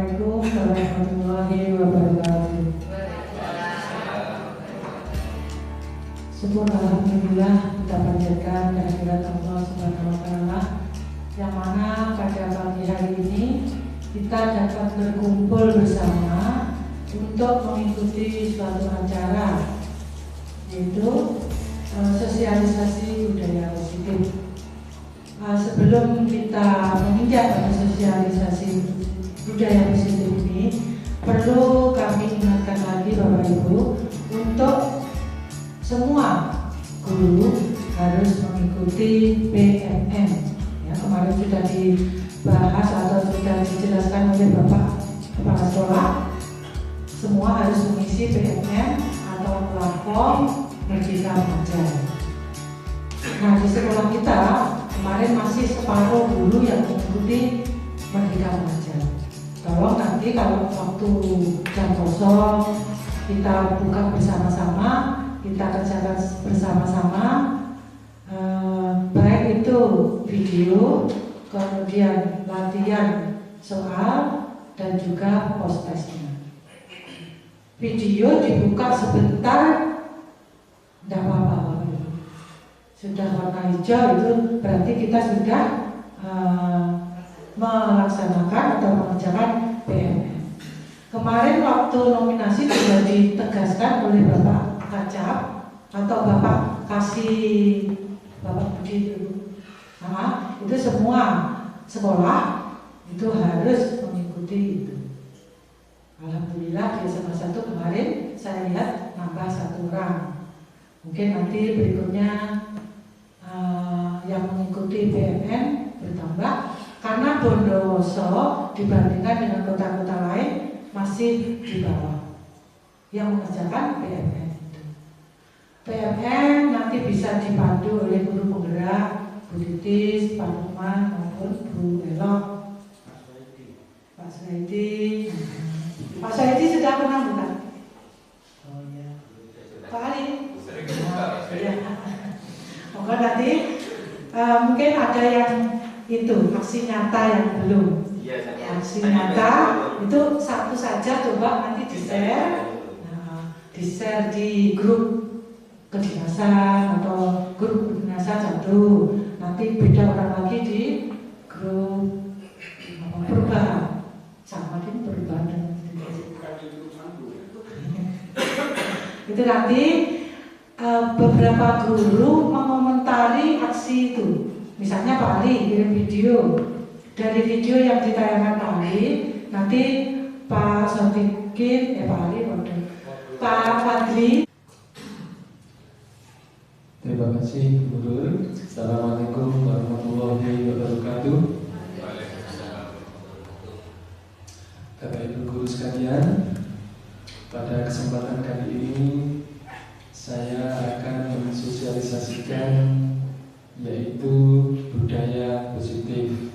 Assalamualaikum warahmatullahi wabarakatuh. Syukur alhamdulillah kita panjatkan kehadirat Allah Subhanahu wa taala yang mana pada pagi hari ini kita dapat berkumpul bersama untuk mengikuti suatu acara, yaitu sosialisasi budaya positif. Sebelum kita menginjak pada sosialisasi budaya positif ini, perlu kami ingatkan lagi Bapak Ibu untuk semua guru harus mengikuti PMM. Ya, kemarin sudah dibahas atau sudah dijelaskan oleh Bapak Kepala Sekolah, semua harus mengisi PMM atau platform Merdeka Belajar. Nah, di sekolah kita kemarin masih separuh guru yang mengikuti Merdeka Belajar. Tolong nanti kalau waktu jam kosong kita buka bersama-sama, kita kerjakan bersama-sama, baik itu video, kemudian latihan soal, dan juga post testnya. Video dibuka sebentar, tidak apa-apa. Sudah warna hijau itu berarti kita sudah melaksanakan atau mengerjakan PMM. Kemarin waktu nominasi sudah ditegaskan oleh Bapak Kacap atau Bapak kasih Bapak Budi dulu. Nah, itu semua sekolah itu harus mengikuti itu. Alhamdulillah di SMA 1 kemarin saya lihat nambah 1 orang. Mungkin nanti berikutnya yang mengikuti PMN bertambah, karena Bondowoso dibandingkan dengan kota-kota lain masih di bawah yang mengerjakan PMN itu. PMN nanti bisa dipandu oleh guru penggerak, Bu Titis, Pak Lukman maupun Bu Elok, Pak Saidi. Pak Saidi sudah pernah bukan? Oh iya. Pak Ali? Iya. Maka nanti mungkin ada yang itu aksi nyata yang belum. Aksi nyata itu satu saja, coba nanti di-share di grup kedinasan atau grup kedinasan satu. Nanti beda orang lagi di grup perubahan. Sama di perubahan dan itu nanti beberapa guru mengomentari aksi itu. Misalnya Pak Ali kirim video, dari video yang ditayangkan Pak Ali, nanti Pak Sotikin, Pak Ali, Pak Fadli. Terima kasih Guru. Assalamualaikum warahmatullahi wabarakatuh. Bapak Ibu guru sekalian, pada kesempatan kali ini saya akan mensosialisasikan yaitu budaya positif.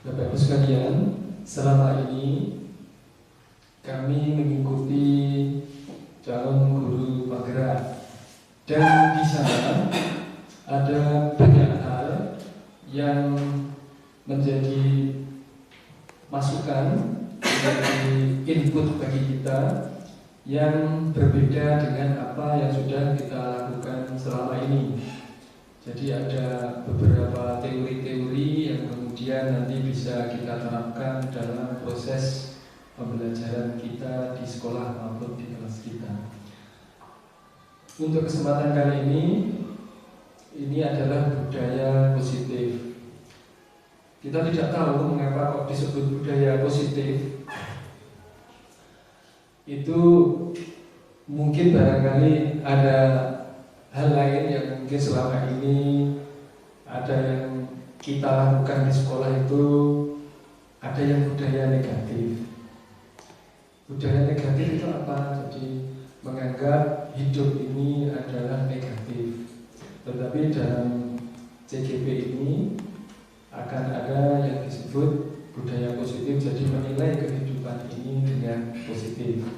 Bapak Ibu sekalian, selama ini kami mengikuti calon guru penggerak, dan di sana ada banyak hal yang menjadi masukan, menjadi input bagi kita yang berbeda dengan apa yang sudah kita lakukan selama ini. Jadi ada beberapa teori-teori yang kemudian nanti bisa kita terapkan dalam proses pembelajaran kita di sekolah maupun di kelas kita. Untuk kesempatan kali ini adalah budaya positif. Kita tidak tahu mengapa kok disebut budaya positif. Itu mungkin barangkali ada hal lain yang mungkin selama ini ada yang kita lakukan di sekolah itu, ada yang budaya negatif. Budaya negatif itu apa? Jadi menganggap hidup ini adalah negatif. Tetapi dalam CGP ini akan ada yang disebut budaya positif, jadi menilai kehidupan ini dengan positif.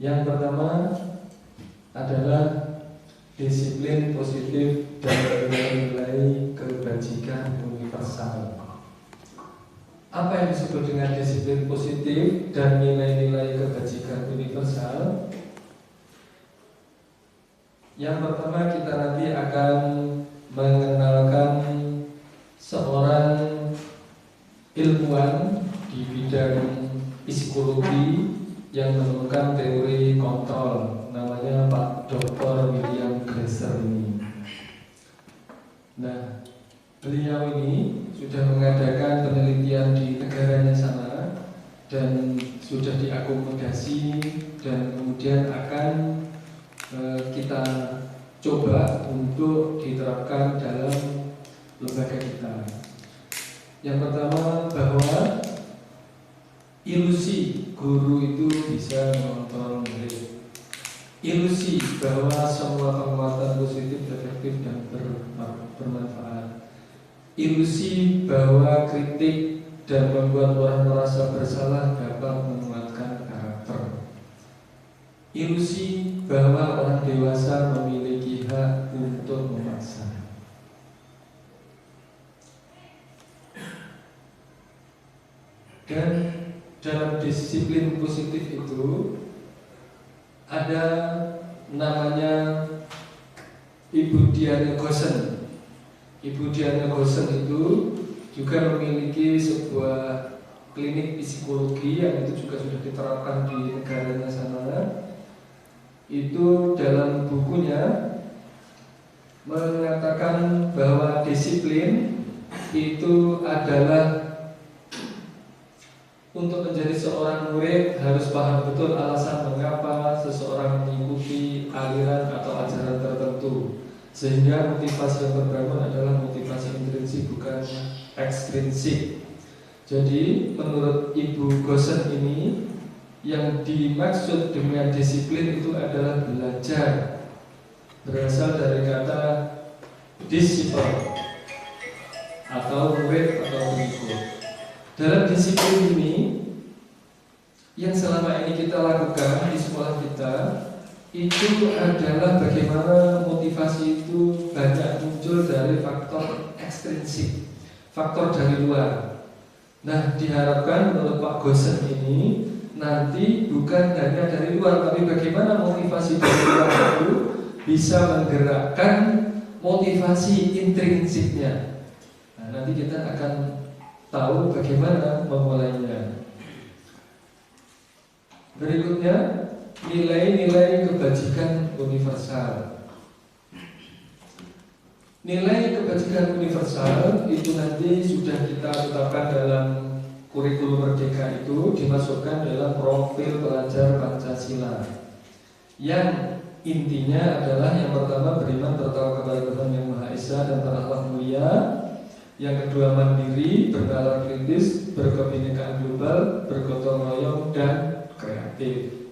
Yang pertama adalah disiplin positif dan nilai-nilai kebajikan universal. Apa yang disebut dengan disiplin positif dan nilai-nilai kebajikan universal? Yang pertama, kita nanti akan mengenalkan seorang ilmuwan di bidang psikologi yang menemukan teori kontrol, namanya Pak Dr. William Glasser ini. Nah, beliau ini sudah mengadakan penelitian di negaranya sana dan sudah diakomodasi dan kemudian akan kita coba untuk diterapkan dalam lembaga kita. Yang pertama, bahwa ilusi guru itu bisa mengontrol murid. Ilusi bahwa semua penguatan positif, efektif, dan bermanfaat. Ilusi bahwa kritik dan membuat orang merasa bersalah dapat menguatkan karakter. Ilusi bahwa orang dewasa memiliki hak untuk memaksa. Dan dalam disiplin positif itu ada namanya Ibu Diana Gosen. Ibu Diana Gosen itu juga memiliki sebuah klinik psikologi yang itu juga sudah diterapkan di negaranya sana. Itu dalam bukunya mengatakan bahwa disiplin itu adalah untuk menjadi seorang murid harus paham betul alasan mengapa seseorang mengikuti aliran atau ajaran tertentu, sehingga motivasi yang terbangun adalah motivasi intrinsik bukan ekstrinsik. Jadi menurut Ibu Gosen ini, yang dimaksud dengan disiplin itu adalah belajar, berasal dari kata disciple atau murid atau pengikut. Dalam disiplin ini yang selama ini kita lakukan di sekolah kita itu adalah bagaimana motivasi itu banyak muncul dari faktor ekstrinsik, faktor dari luar. Nah, diharapkan menurut Pak Gosen ini nanti bukan hanya dari luar, tapi bagaimana motivasi dari luar itu bisa menggerakkan motivasi intrinsiknya. Nah, nanti kita akan tahu bagaimana memulainya. Berikutnya, nilai-nilai kebajikan universal. Nilai kebajikan universal itu nanti sudah kita tetapkan dalam kurikulum Merdeka, itu dimasukkan dalam profil pelajar Pancasila. Yang intinya adalah yang pertama beriman bertakwa kepada Tuhan Yang Maha Esa dan berakhlak mulia. Yang kedua mandiri, bernalar kritis, berkebinekaan global, bergotong royong, dan kreatif.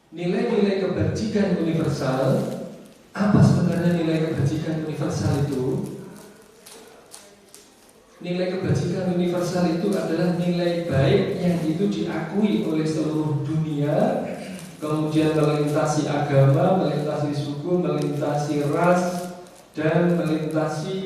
Nilai-nilai kebajikan universal. Apa sebenarnya nilai kebajikan universal itu? Nilai kebajikan universal itu adalah nilai baik yang itu diakui oleh seluruh dunia, kemudian melintasi agama, melintasi suku, melintasi ras, dan melintasi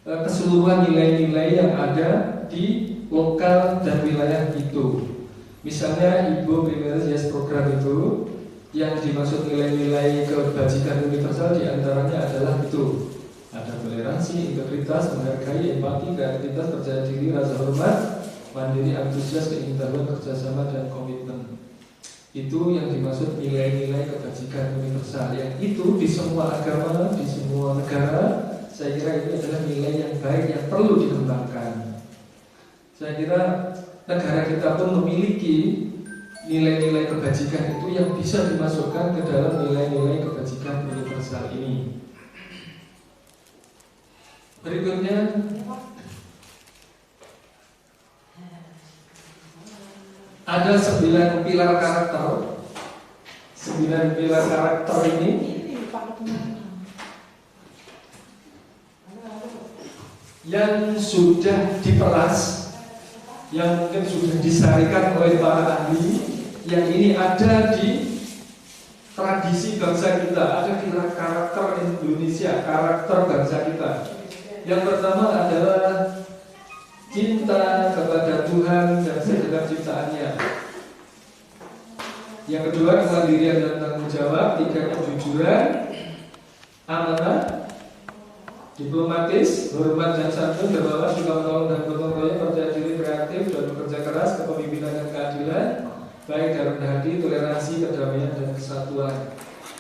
keseluruhan nilai-nilai yang ada di lokal dan wilayah itu. Misalnya Ibu Primaris Yes Program itu yang dimaksud nilai-nilai kebajikan universal diantaranya adalah itu. Ada toleransi, integritas, menghargai, empati, kreativitas, percaya diri, rasa hormat, mandiri, antusias, keingintahuan, kerjasama, dan komitmen. Itu yang dimaksud nilai-nilai kebajikan universal. Yang itu di semua agama, di semua negara, saya kira itu adalah nilai yang baik yang perlu dikembangkan. Saya kira negara kita pun memiliki nilai-nilai kebajikan itu yang bisa dimasukkan ke dalam nilai-nilai kebajikan universal ini. Berikutnya, ada 9 pilar karakter. 9 pilar karakter ini yang sudah diperas, yang mungkin sudah disarikan oleh para ahli, yang ini ada di tradisi bangsa kita, ada di karakter Indonesia, karakter bangsa kita. Yang pertama adalah cinta kepada Tuhan dan segenap ciptaannya. Yang kedua, kemandirian dan tanggung jawab. Tiga, kejujuran, amanah, diplomatis, hormat dan santun, dermawan, suka menolong dan gotong royong, percaya diri, kreatif dan bekerja keras, kepemimpinan dan keadilan, baik dan rendah hati, toleransi, kedamaian dan kesatuan.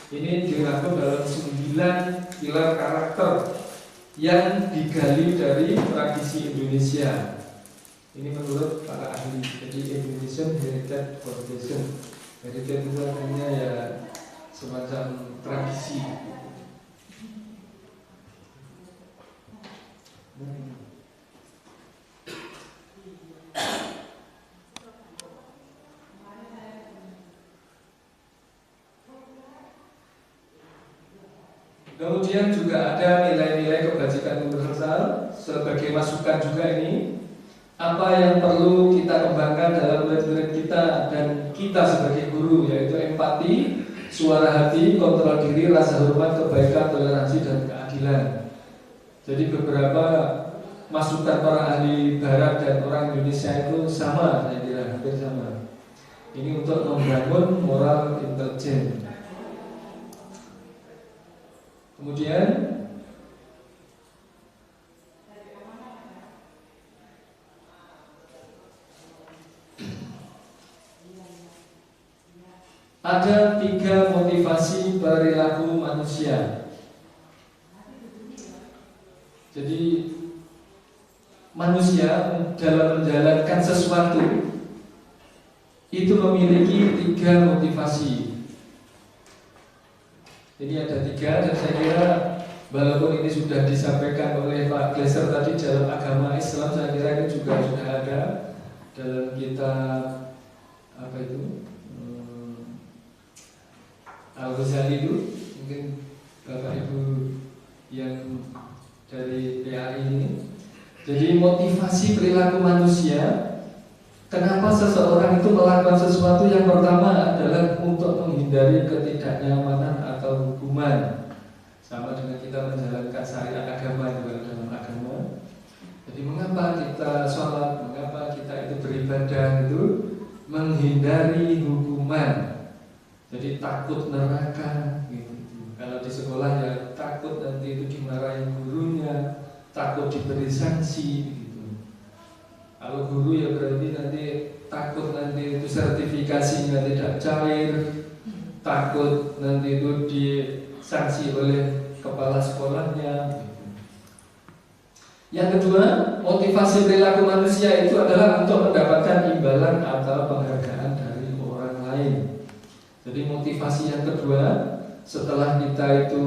Ini dirangkum dalam 9 pilar karakter yang digali dari tradisi Indonesia. Ini menurut para ahli. Jadi Indonesian Heritage Foundation. Heritage itu artinya ya semacam tradisi. Kemudian juga ada nilai-nilai kebajikan universal sebagai masukan juga ini. Apa yang perlu kita kembangkan dalam murid-murid kita dan kita sebagai guru, yaitu empati, suara hati, kontrol diri, rasa hormat, kebaikan, toleransi dan keadilan. Jadi beberapa masukan para ahli Barat dan orang Indonesia itu sama, saya kira hampir sama. Ini untuk membangun moral intelijen. Kemudian ada 3 motivasi perilaku manusia. Jadi manusia dalam menjalankan sesuatu itu memiliki 3 motivasi. Ini ada 3 dan saya kira walaupun ini sudah disampaikan oleh Pak Gleser tadi dalam agama Islam, saya kira ini juga sudah ada dalam kitab apa itu Al-Ghazali itu, mungkin Bapak Ibu yang dari PAI ini. Jadi motivasi perilaku manusia, kenapa seseorang itu melakukan sesuatu, yang pertama adalah untuk menghindari ketidaknyamanan atau hukuman. Sama dengan kita menjalankan syariat agama juga dalam agama. Jadi mengapa kita sholat, mengapa kita itu beribadah itu menghindari hukuman. Jadi takut neraka gitu. Kalau di sekolah ya takut nanti itu dimarahin gurunya, takut diberi sanksi gitu. Kalau guru ya berarti nanti takut nanti itu sertifikasinya tidak cair, takut nanti itu disanksi oleh kepala sekolahnya gitu. Yang kedua, motivasi perilaku manusia itu adalah untuk mendapatkan imbalan atau penghargaan dari orang lain. Jadi motivasi yang kedua, setelah kita itu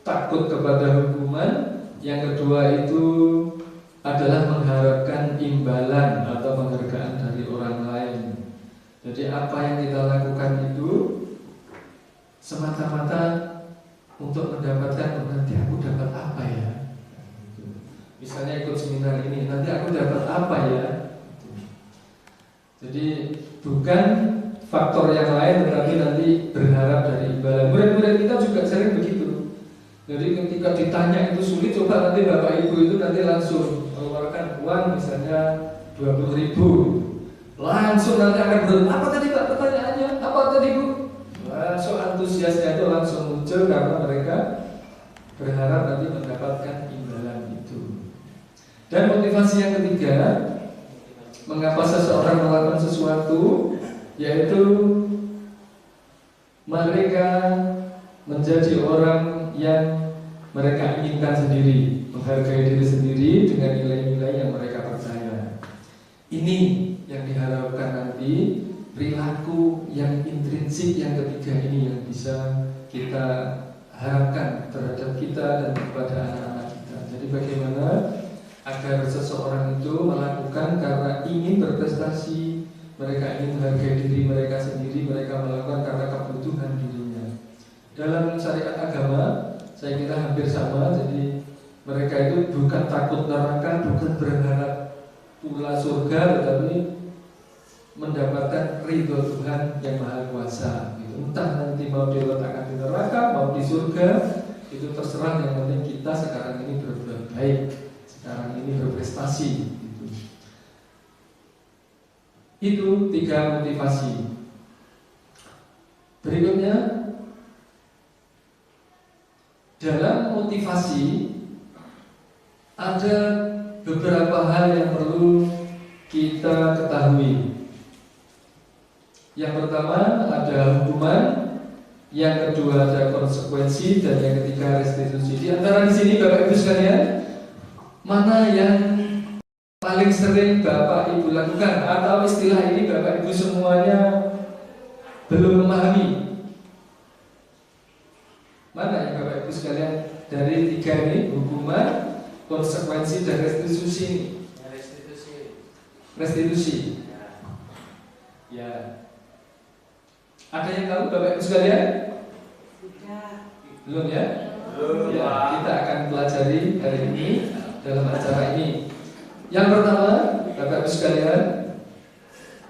takut kepada hukuman, yang kedua itu adalah mengharapkan imbalan atau penghargaan dari orang lain. Jadi apa yang kita lakukan itu semata-mata untuk mendapatkan, nanti aku dapat apa ya? Misalnya ikut seminar ini, nanti aku dapat apa ya? Jadi bukan faktor yang lain, tetapi nanti berharap dari imbalan. Murid-murid kita juga sering begitu. Jadi ketika ditanya itu sulit, coba nanti Bapak Ibu itu nanti langsung mengeluarkan uang misalnya 20.000, langsung nanti akan bertanya, apa tadi Pak pertanyaannya? Apa tadi Bu? Langsung antusiasnya itu langsung muncul karena mereka berharap nanti mendapatkan imbalan itu. Dan motivasi yang ketiga, mengapa seseorang melakukan sesuatu, yaitu mereka menjadi orang yang mereka inginkan sendiri, menghargai diri sendiri dengan nilai-nilai yang mereka percaya. Ini yang diharapkan nanti, perilaku yang intrinsik yang ketiga ini yang bisa kita harapkan terhadap kita dan kepada anak-anak kita. Jadi bagaimana agar seseorang itu melakukan karena ingin berprestasi, mereka ingin menghargai diri mereka sendiri, mereka melakukan karena kebutuhan dirinya. Dalam syariat agama, saya kira hampir sama. Jadi mereka itu bukan takut neraka, bukan berharap pula surga, tetapi mendapatkan ridho Tuhan yang Maha Kuasa. Gitu. Entah nanti mau diletakkan di neraka, mau di surga, itu terserah. Yang penting kita sekarang ini berbuat baik, sekarang ini berprestasi. Gitu. Itu 3 motivasi. Berikutnya, dalam motivasi ada beberapa hal yang perlu kita ketahui. Yang pertama ada hukuman, yang kedua ada konsekuensi, dan yang ketiga restitusi. Di antara di sini Bapak Ibu sekalian, mana yang paling sering Bapak Ibu lakukan, atau istilah ini Bapak Ibu semuanya belum memahami? Mana yang Bapak Ibu sekalian dari 3 ini, hukuman, konsekuensi, dan restitusi ini? Restitusi. Ya. Ada yang tahu Bapak Ibu sekalian? Belum ya? Belum. Ya, kita akan pelajari hari ini dalam acara ini. Yang pertama, Bapak Ibu sekalian,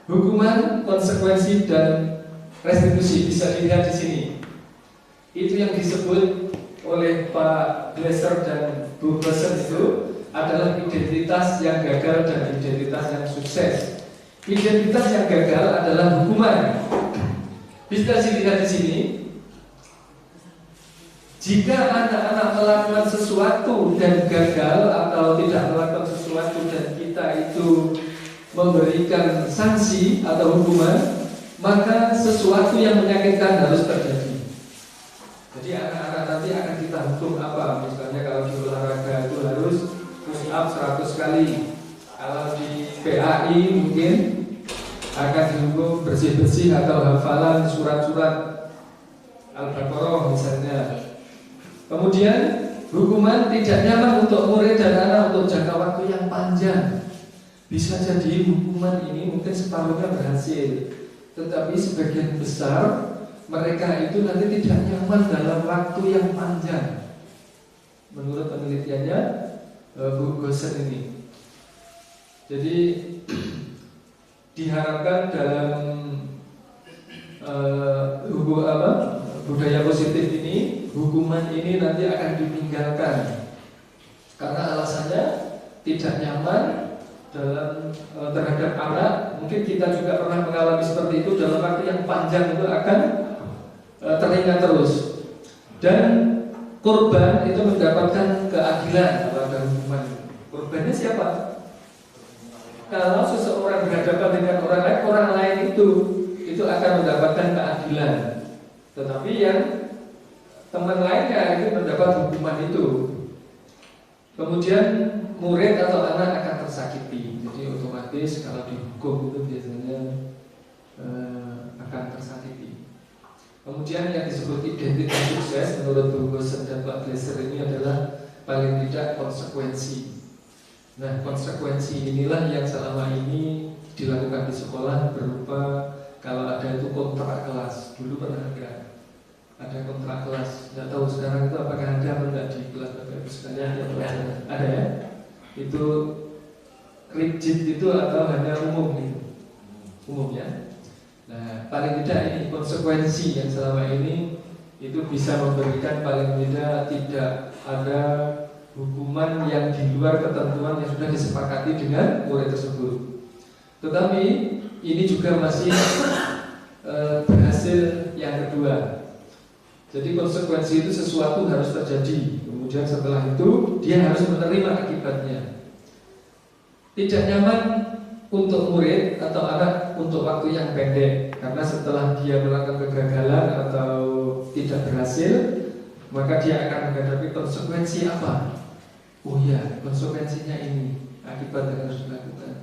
hukuman, konsekuensi, dan restitusi bisa dilihat di sini. Itu yang disebut oleh Pak Glaser dan Bu Bosen itu adalah identitas yang gagal dan identitas yang sukses. Identitas yang gagal adalah hukuman. Bisa dilihat di sini. Jika anak-anak melakukan sesuatu dan gagal atau tidak melakukan sesuatu dan kita itu memberikan sanksi atau hukuman, maka sesuatu yang menyakitkan harus terjadi. Jadi anak-anak nanti akan kita hukum apa? Misalnya kalau di olahraga itu harus push up 100 kali. Kalau di PAI mungkin akan dihukum bersih-bersih atau hafalan surat-surat Al-Baqarah misalnya. Kemudian hukuman tidak nyaman untuk murid dan anak untuk jangka waktu yang panjang. Bisa jadi hukuman ini mungkin separuhnya berhasil, tetapi sebagian besar mereka itu nanti tidak nyaman dalam waktu yang panjang. Menurut penelitiannya Bu Gosen ini. Jadi diharapkan dalam budaya positif ini, hukuman ini nanti akan ditinggalkan karena alasannya tidak nyaman dalam terhadap anak. Mungkin kita juga pernah mengalami seperti itu, dalam waktu yang panjang itu akan teringat terus. Dan korban itu mendapatkan keadilan kalau ada hukuman. Korbannya siapa? Kalau seseorang berhadapan dengan orang lain itu akan mendapatkan keadilan. Tetapi yang teman lainnya itu mendapat hukuman itu. Kemudian murid atau anak akan tersakiti. Jadi otomatis kalau dihukum itu biasanya akan tersakiti. Kemudian yang disebut identitas sukses menurut Bu Gosen dan Pak Glaser ini adalah paling tidak konsekuensi. Nah, konsekuensi inilah yang selama ini dilakukan di sekolah berupa kalau ada itu kontrak kelas. Dulu pernah ada kontrak kelas. Tidak tahu sekarang itu apakah ada atau tidak di kelas Bapak Ibu sekalian yang pelajaran. Ada ya? Itu rigid itu atau hanya umum gitu? Umum ya. Nah, paling tidak ini konsekuensi yang selama ini itu bisa memberikan paling tidak ada hukuman yang di luar ketentuan yang sudah disepakati dengan murid tersebut. Tetapi ini juga masih berhasil yang kedua. Jadi konsekuensi itu sesuatu harus terjadi. Kemudian setelah itu dia harus menerima akibatnya. Tidak nyaman untuk murid atau anak untuk waktu yang pendek, karena setelah dia melakukan kegagalan atau tidak berhasil, maka dia akan menghadapi konsekuensi apa? Oh ya, konsekuensinya ini, akibat yang harus dilakukan.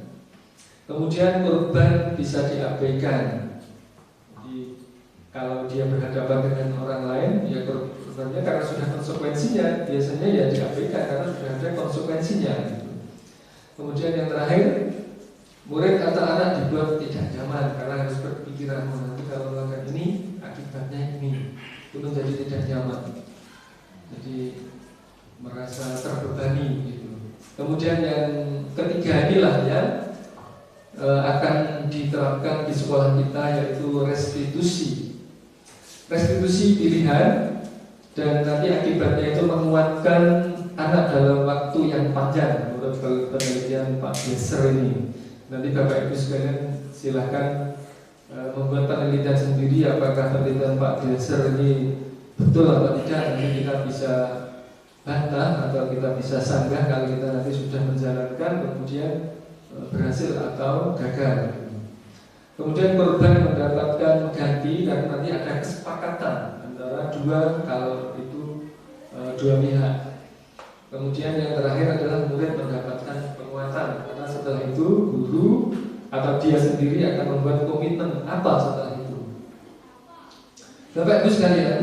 Kemudian korban bisa diabaikan. Jadi kalau dia berhadapan dengan orang lain, ya korbannya karena sudah konsekuensinya, biasanya ya diabaikan karena sudah ada konsekuensinya. Kemudian yang terakhir, murid atau anak dibuat tidak nyaman karena harus berpikiran nanti kalau melakukan ini akibatnya ini, itu menjadi tidak nyaman. Jadi merasa terbebani gitu. Kemudian yang ketiga inilah yang akan diterapkan di sekolah kita, yaitu restitusi. Restitusi pilihan, dan nanti akibatnya itu menguatkan anak dalam waktu yang panjang menurut penelitian Pak Geser ini. Nanti Bapak Ibu sekalian silahkan membuat penelitian sendiri apakah penelitian Pak Geser ini betul atau tidak. Nanti kita bisa bantah atau kita bisa sanggah kalau kita nanti sudah menjalankan kemudian berhasil atau gagal. Kemudian korban mendapatkan ganti dan nanti ada kesepakatan antara kalau itu dua pihak. Kemudian yang terakhir adalah murid mendapatkan penguatan, karena setelah itu guru atau dia sendiri akan membuat komitmen apa setelah itu. Bapak Ibu sekalian,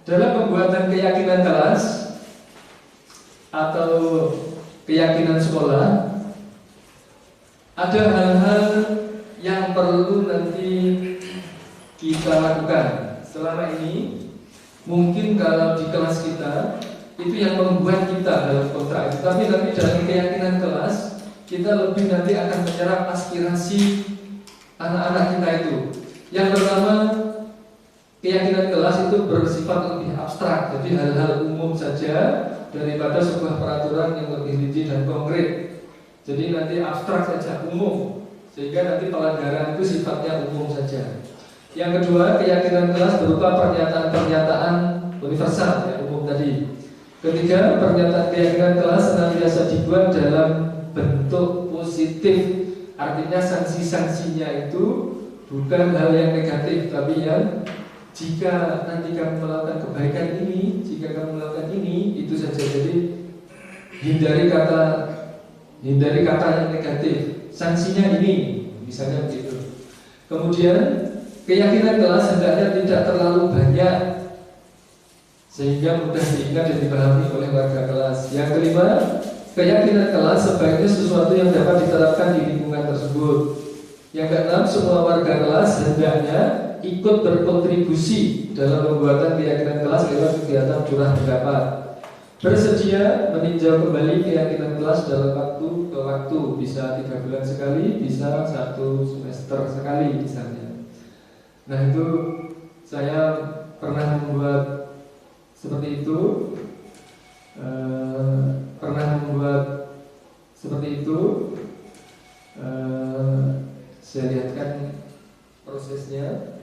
dalam pembuatan keyakinan kelas atau keyakinan sekolah, ada hal-hal yang perlu nanti kita lakukan. Selama ini mungkin kalau di kelas kita itu yang membuat kita dalam kontrak itu, tapi dalam keyakinan kelas kita lebih nanti akan menyerap aspirasi anak-anak kita itu. Yang pertama, keyakinan kelas itu bersifat lebih abstrak, jadi hal-hal umum saja daripada sebuah peraturan yang lebih rinci dan konkret. Jadi nanti abstrak saja, umum, sehingga nanti pelanggaran itu sifatnya umum saja. Yang kedua, keyakinan kelas berupa pernyataan-pernyataan universal yang umum tadi. Ketiga, pernyataan keyakinan kelas senantiasa dibuat dalam bentuk positif, artinya sanksi-sanksinya itu bukan hal yang negatif, tapi yang jika nanti kamu melakukan kebaikan ini, jika kamu melakukan ini, itu saja. Jadi hindari kata yang negatif. Sanksinya ini, misalnya begitu. Kemudian keyakinan kelas hendaknya tidak terlalu banyak sehingga mudah diingat dan dipahami oleh warga kelas. Yang kelima, keyakinan kelas sebaiknya sesuatu yang dapat diterapkan di lingkungan tersebut. Yang keenam, semua warga kelas hendaknya ikut berkontribusi dalam pembuatan keyakinan kelas lewat kegiatan curah pendapat. Bersedia meninjau kembali keyakinan kelas dalam waktu ke waktu, bisa 3 bulan sekali, bisa 1 semester sekali misalnya. Nah, itu saya pernah membuat seperti itu, saya lihatkan prosesnya.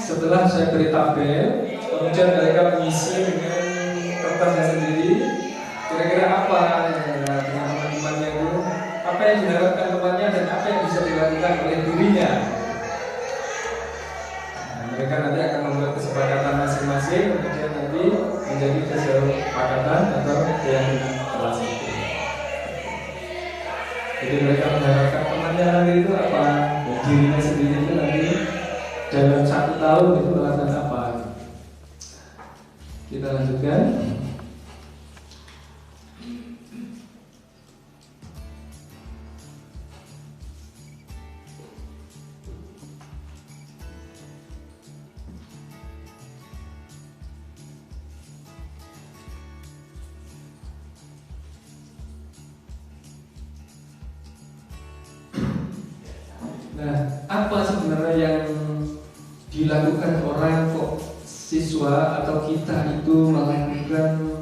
Setelah saya beri tabel, kemudian mereka mengisi dengan kertasnya sendiri. Kira-kira apa dengan teman-temannya itu, apa yang diharapkan temannya dan apa yang bisa dilakukan oleh dirinya. Nah, mereka nanti akan membuat kesepakatan masing-masing, kemudian nanti menjadi kesepakatan atau keyakinan kelas itu. Jadi mereka mengharapkan temannya nanti itu apa, dan dirinya sendiri itu nanti dalam 1 tahun itu melakukan apa. Kita lanjutkan. Nah, apa sebenarnya yang dilakukan orang kok siswa atau kita itu melakukan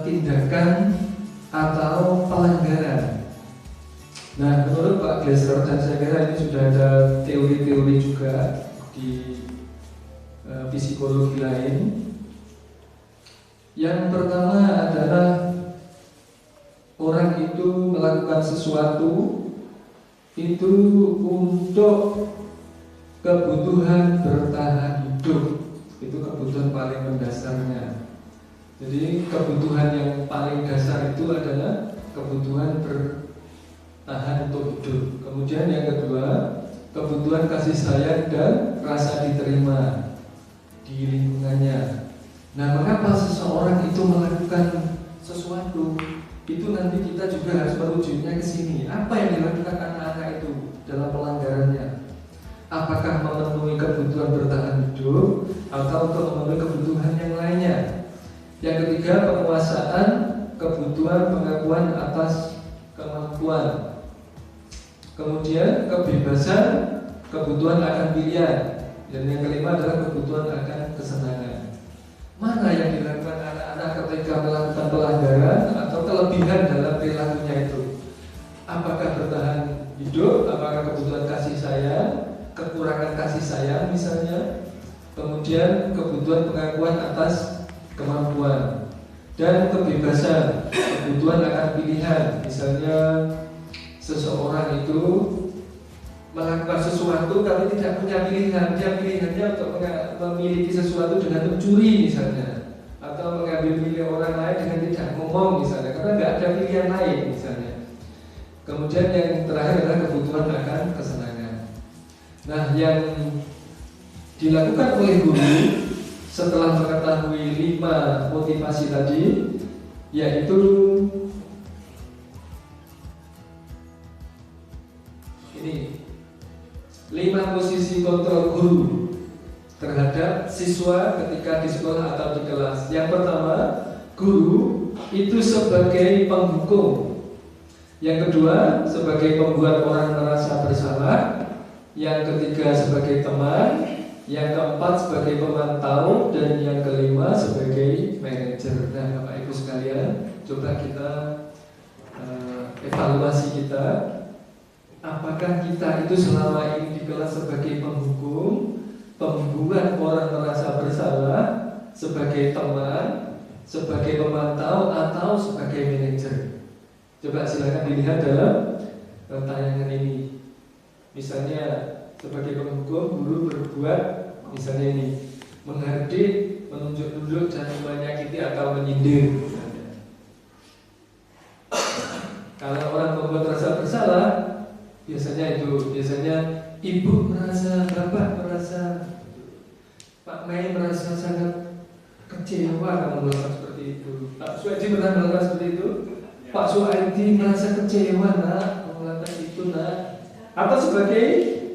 tindakan atau pelanggaran? Nah, menurut Pak Glesser, dan saya kira ini sudah ada teori-teori juga di psikologi lain. Yang pertama adalah orang itu melakukan sesuatu itu untuk kebutuhan bertahan hidup. Itu kebutuhan paling mendasarnya. Jadi kebutuhan yang paling dasar itu adalah kebutuhan bertahan untuk hidup. Kemudian yang kedua, kebutuhan kasih sayang dan rasa diterima di lingkungannya. Nah, mengapa seseorang itu melakukan sesuatu? Itu nanti kita juga harus merujuknya ke sini. Apa yang dilakukan anak-anak itu dalam pelanggarannya? Apakah memenuhi kebutuhan bertahan hidup atau untuk memenuhi kebutuhan yang lainnya? Yang ketiga, penguasaan kebutuhan pengakuan atas kemampuan. Kemudian kebebasan kebutuhan akan pilihan. Dan yang kelima adalah kebutuhan akan kesenangan. Mana yang dilakukan anak-anak ketika melakukan pelanggaran atau kelebihan dalam perilakunya itu? Apakah bertahan hidup? Apakah kebutuhan kasih sayang? Kekurangan kasih sayang misalnya? Kemudian kebutuhan pengakuan atas kemampuan dan kebebasan, kebutuhan akan pilihan. Misalnya seseorang itu melakukan sesuatu tapi tidak punya pilihan. Dia pilihannya untuk memiliki sesuatu dengan mencuri misalnya, atau mengambil milik orang lain dengan tidak ngomong misalnya, karena nggak ada pilihan lain misalnya. Kemudian yang terakhir adalah kebutuhan akan kesenangan. Nah, yang dilakukan oleh guru setelah mengetahui 5 motivasi tadi, yaitu ini 5 posisi kontrol guru terhadap siswa ketika di sekolah atau di kelas. Yang pertama, guru itu sebagai penghukum. Yang kedua, sebagai pembuat orang merasa bersalah. Yang ketiga, sebagai teman. Yang keempat, sebagai pemantau. Dan yang kelima, sebagai manajer. Nah, Bapak Ibu sekalian, coba kita evaluasi kita. Apakah kita itu selama ini di kelas sebagai penghukum, pembuat orang merasa bersalah, sebagai teman, sebagai pemantau, atau sebagai manajer? Coba silakan dilihat dalam tayangan ini. Misalnya sebagai penghukum, guru berbuat misalnya ini, menghardik, menunjuk-nunjuk, dan menyakiti atau menyindir. Kalau orang membuat rasa bersalah, biasanya ibu merasa, bapak merasa, Pak Mei merasa sangat kecewa kalau melakukan seperti itu. Pak Suwaidi pernah melakukan seperti itu. Pak Suwaidi merasa kecewa nak melakukan itu nak. Atau sebagai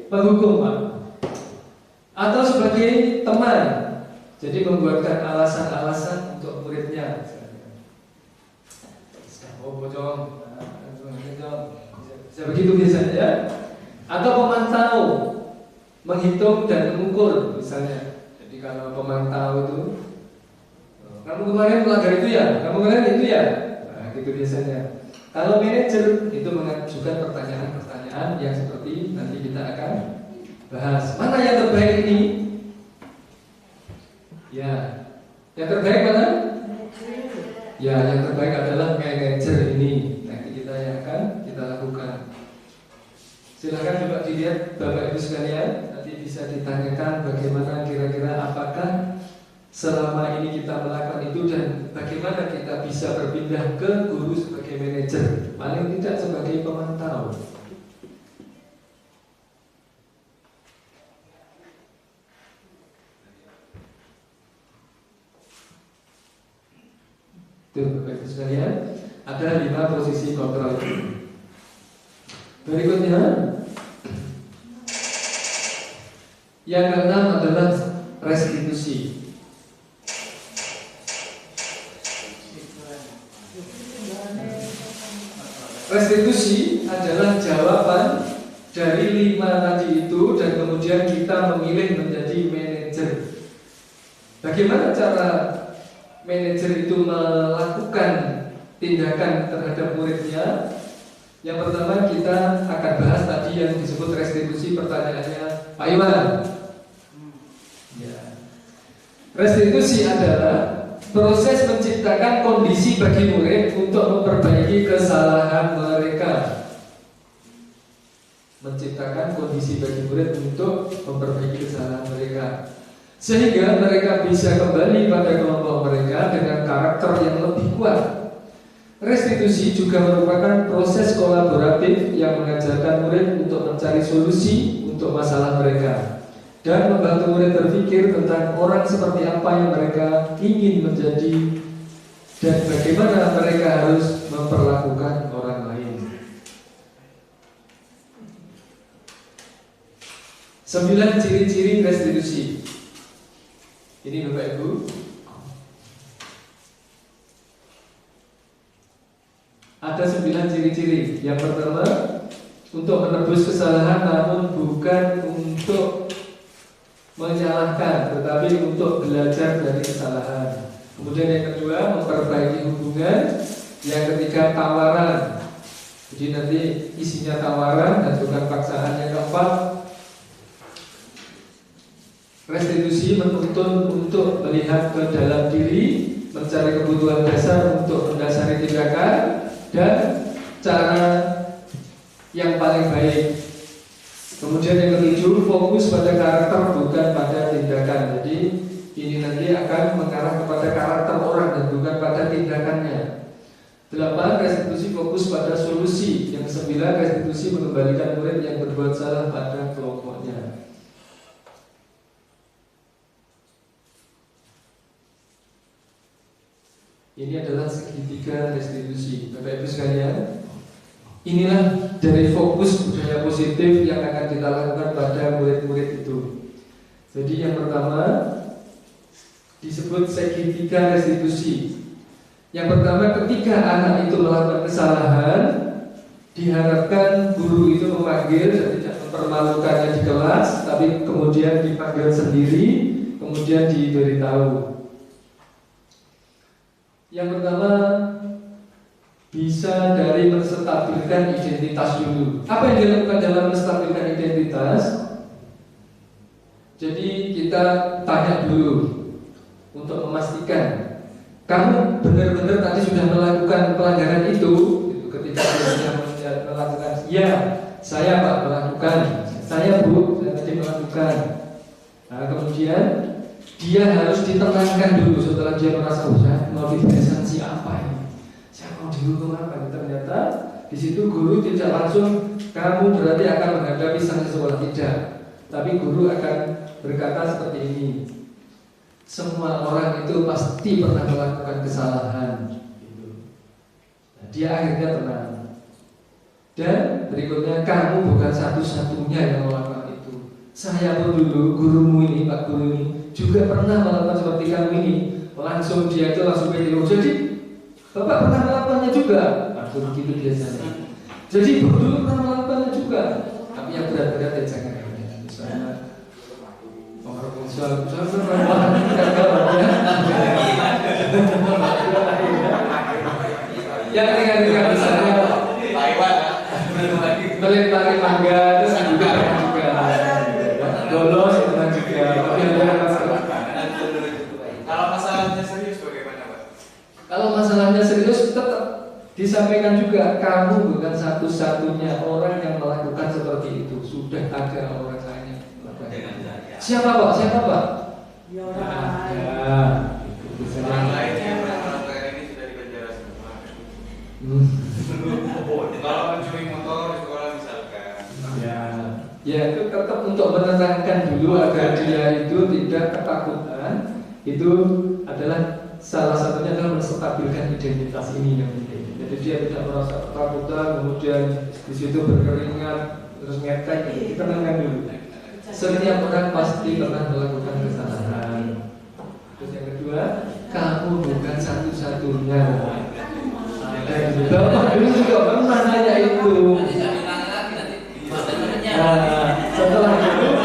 penghukum Pak, atau sebagai teman, jadi membuatkan alasan-alasan untuk muridnya. Oh bocong, begitu biasanya ya. Atau pemantau, menghitung dan mengukur misalnya. Jadi kalau pemantau itu, kamu kemarin melanggar itu ya, kamu kemarin itu ya, nah gitu biasanya. Kalau manajer itu mengajukan pertanyaan-pertanyaan yang seperti nanti kita akan bahas. Mana yang terbaik ini? Ya, yang terbaik mana? Ya, yang terbaik adalah manajer ini. Nanti kita yang akan kita lakukan. Silakan coba dilihat Bapak Ibu sekalian. Nanti bisa ditanyakan bagaimana kira-kira apakah selama ini kita melakukan itu dan bagaimana kita bisa berpindah ke guru sebagai manajer, paling tidak sebagai pemantau. Itu Bapak Ibu sekalian, ada 5 posisi kontrol. Berikutnya, yang keenam adalah restitusi. Restitusi adalah jawaban dari 5 tadi itu dan kemudian kita memilih menjadi manajer. Bagaimana cara manajer itu melakukan tindakan terhadap muridnya? Yang pertama kita akan bahas tadi yang disebut restitusi. Pertanyaannya Pak Iwan ya. Restitusi adalah proses menciptakan kondisi bagi murid untuk memperbaiki kesalahan mereka. Menciptakan kondisi bagi murid untuk memperbaiki kesalahan mereka, sehingga mereka bisa kembali pada kelompok mereka dengan karakter yang lebih kuat. Restitusi juga merupakan proses kolaboratif yang mengajarkan murid untuk mencari solusi untuk masalah mereka dan membantu murid berpikir tentang orang seperti apa yang mereka ingin menjadi dan bagaimana mereka harus memperlakukan orang lain. 9 ciri-ciri restitusi. Ini Bapak Ibu, ada 9 ciri-ciri. Yang pertama, untuk menebus kesalahan namun bukan untuk menyalahkan, tetapi untuk belajar dari kesalahan. Kemudian yang kedua, memperbaiki hubungan. Yang ketiga, tawaran. Jadi nanti isinya tawaran dan bukan paksaan. Yang keempat, restitusi menuntun untuk melihat ke dalam diri, mencari kebutuhan dasar untuk mendasari tindakan dan cara yang paling baik. Kemudian yang ketujuh, fokus pada karakter bukan pada tindakan. Jadi ini nanti akan mengarah kepada karakter orang dan bukan pada tindakannya. 8, restitusi fokus pada solusi. Yang 9, restitusi mengembalikan murid yang berbuat salah pada kelompoknya. Ini adalah segitiga restitusi. Bapak Ibu sekalian, inilah dari fokus budaya positif yang akan kita lakukan pada murid-murid itu. Jadi yang pertama disebut segitiga restitusi. Yang pertama, ketika anak itu melakukan kesalahan, diharapkan guru itu memanggil dan tidak mempermalukannya di kelas, tapi kemudian dipanggil sendiri, kemudian diberitahu. Yang pertama, bisa dari menstabilkan identitas dulu. Apa yang dilakukan dalam menstabilkan identitas? Jadi kita tanya dulu untuk memastikan kamu benar-benar tadi sudah melakukan pelanggaran itu. Ketika dia sudah melakukan, ya saya Pak melakukan, saya Bu saya tadi melakukan. Nah kemudian dia harus ditenangkan dulu setelah dia merasa saya mau diberi sanksi apa ini? Saya mau dihukum apa? Ternyata di situ guru tidak langsung kamu berarti akan menghadapi sanksi sekolah, tidak. Tapi guru akan berkata seperti ini. Semua orang itu pasti pernah melakukan kesalahan. Nah, dia akhirnya tenang. Dan berikutnya, kamu bukan satu-satunya yang melakukan itu. Saya pun dulu, gurumu ini, Pak Guru ini juga pernah melakukan seperti kamu ini. Langsung dia itu langsung beritahu. Jadi Bapak pernah melakukannya juga. Langsung begitu biasanya. Jadi guru dulu pernah melakukannya juga. Tapi yang berat-berat ya jangan. Misalnya yang ringan-ringan misalnya melempari mangga itu juga bolos juga. Kalau masalahnya serius bagaimana Pak? Kalau masalahnya serius tetap disampaikan juga, kamu bukan satu-satunya orang yang melakukan seperti itu. Sudah ada orang lain. Siapa Pak? Siapa Pak? Ya ada. Orang lain yang melakukan ini sudah dipenjara semua. Kalau mencuri motor di sekolah misalkan. Ya itu tetap untuk menenangkan dulu agar dia itu tidak ketakutan. Itu adalah salah satunya adalah menstabilkan identitas ini yang penting. Jadi dia tidak merasa ketakutan, kemudian di situ berkeringat, terus ngetek. Kita tenangkan dulu. Setiap orang pasti pernah melakukan kesalahan. Terus yang kedua, kamu bukan satu-satunya. Ada juga, dulu juga pernah nanya itu. Setelah itu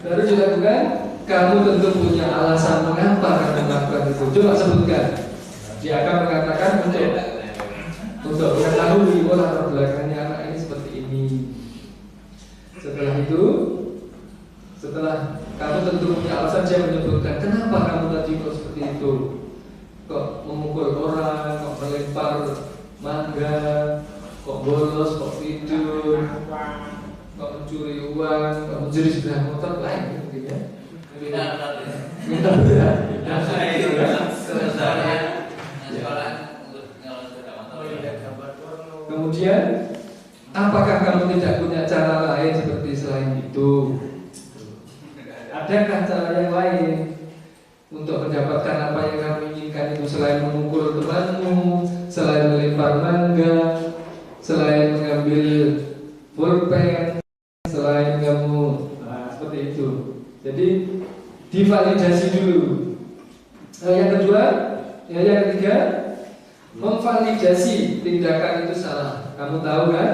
baru dilakukan. Kamu tentu punya alasan mengapa kamu melakukan itu. Coba sebutkan. Dia akan mengatakan untuk mengetahui latar belakangnya anak ini seperti ini. Setelah itu, setelah kamu tentu punya alasan, dia menyebutkan kenapa kamu tadi kok seperti itu, kok memukul orang, kok melempar mangga, kok bolos, kok tidur, kok mencuri uang, kok mencuri sepeda motor, lain mungkin ya. Kemudian, apakah kamu tidak punya cara lain seperti selain itu? Adakah cara yang lain untuk mendapatkan apa yang kamu inginkan itu selain memukul temanmu, selain melempar mangga, selain mengambil pulpen, selain kamu seperti itu? Jadi divalidasi dulu. Yang kedua, yang ketiga, memvalidasi tindakan itu salah. Kamu tahu kan?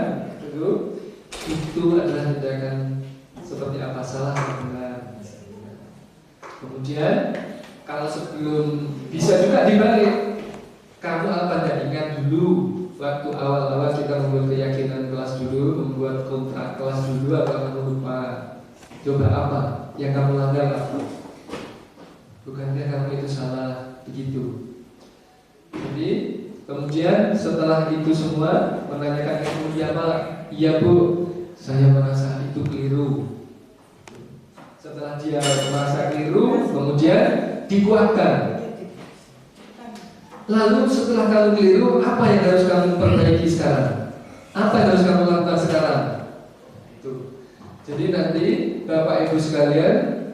Itu adalah tindakan seperti apa, salah atau benar. Kemudian kalau sebelum, bisa juga dibalik. Kamu apa bandingkan dulu waktu awal-awal kita membuat keyakinan kelas dulu, membuat kontrak kelas dulu, apa kamu lupa? Coba apa yang kamu langgar apa? Bukankah kamu itu salah begitu? Jadi kemudian setelah itu semua menanyakan ilmu, ya Pak, iya Bu, saya merasa itu keliru. Setelah dia merasa keliru, kemudian dikuatkan. Lalu setelah kamu keliru, apa yang harus kamu perbaiki sekarang? Apa yang harus kamu lakukan sekarang? Itu. Jadi nanti Bapak Ibu sekalian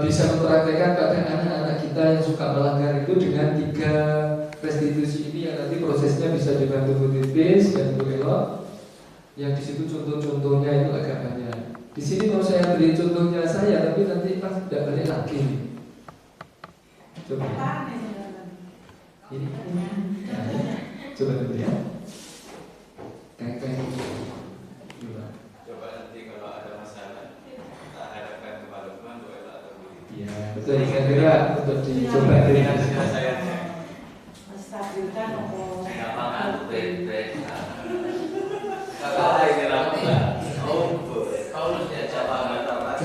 bisa mempraktekkan pada anak-anak kita yang suka melanggar itu dengan 3 restitusi ini, yang nanti prosesnya bisa dengan tubuh tipis dan tubuh elok. Yang di situ contoh-contohnya itu agak banyak. Di sini mau saya beri contohnya saya, tapi nanti pas tidak balik lagi. Coba. Ini. Coba dulu ya. Kayak Coba nanti kalau ada masalah kita hadapkan kepada Tuhan, doa atau begitu. ya, betul, kira-kira untuk dicoba dengan saya. Menstabilkan atau Gampang baik-baik. Kalau ini lakukan, Paulus diajak apa?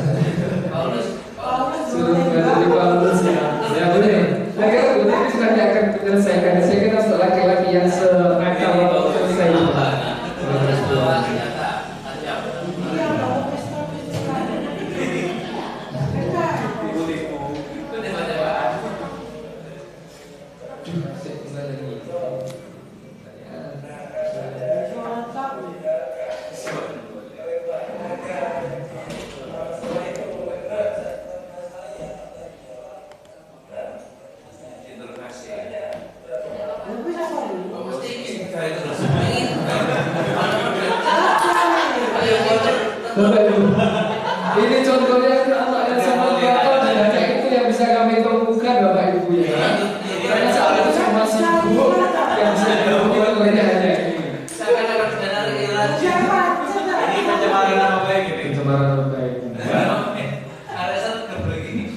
Paulus suruh mengerti Paulus ya. Ya boleh. Saya kira boleh, kita akan menyelesaikan. Saya kira laki-laki yang senakal selesai. Bapak Ibu, ini contohnya anak yang sama bakal dan itu yang bisa kami temukan Bapak Ibu ya. Karena saat itu cuma sibuk yang bisa ditemukan oleh hanya ini. Ini pencemaran nama baik ini. Pencemaran nama baik. Ada satu begini.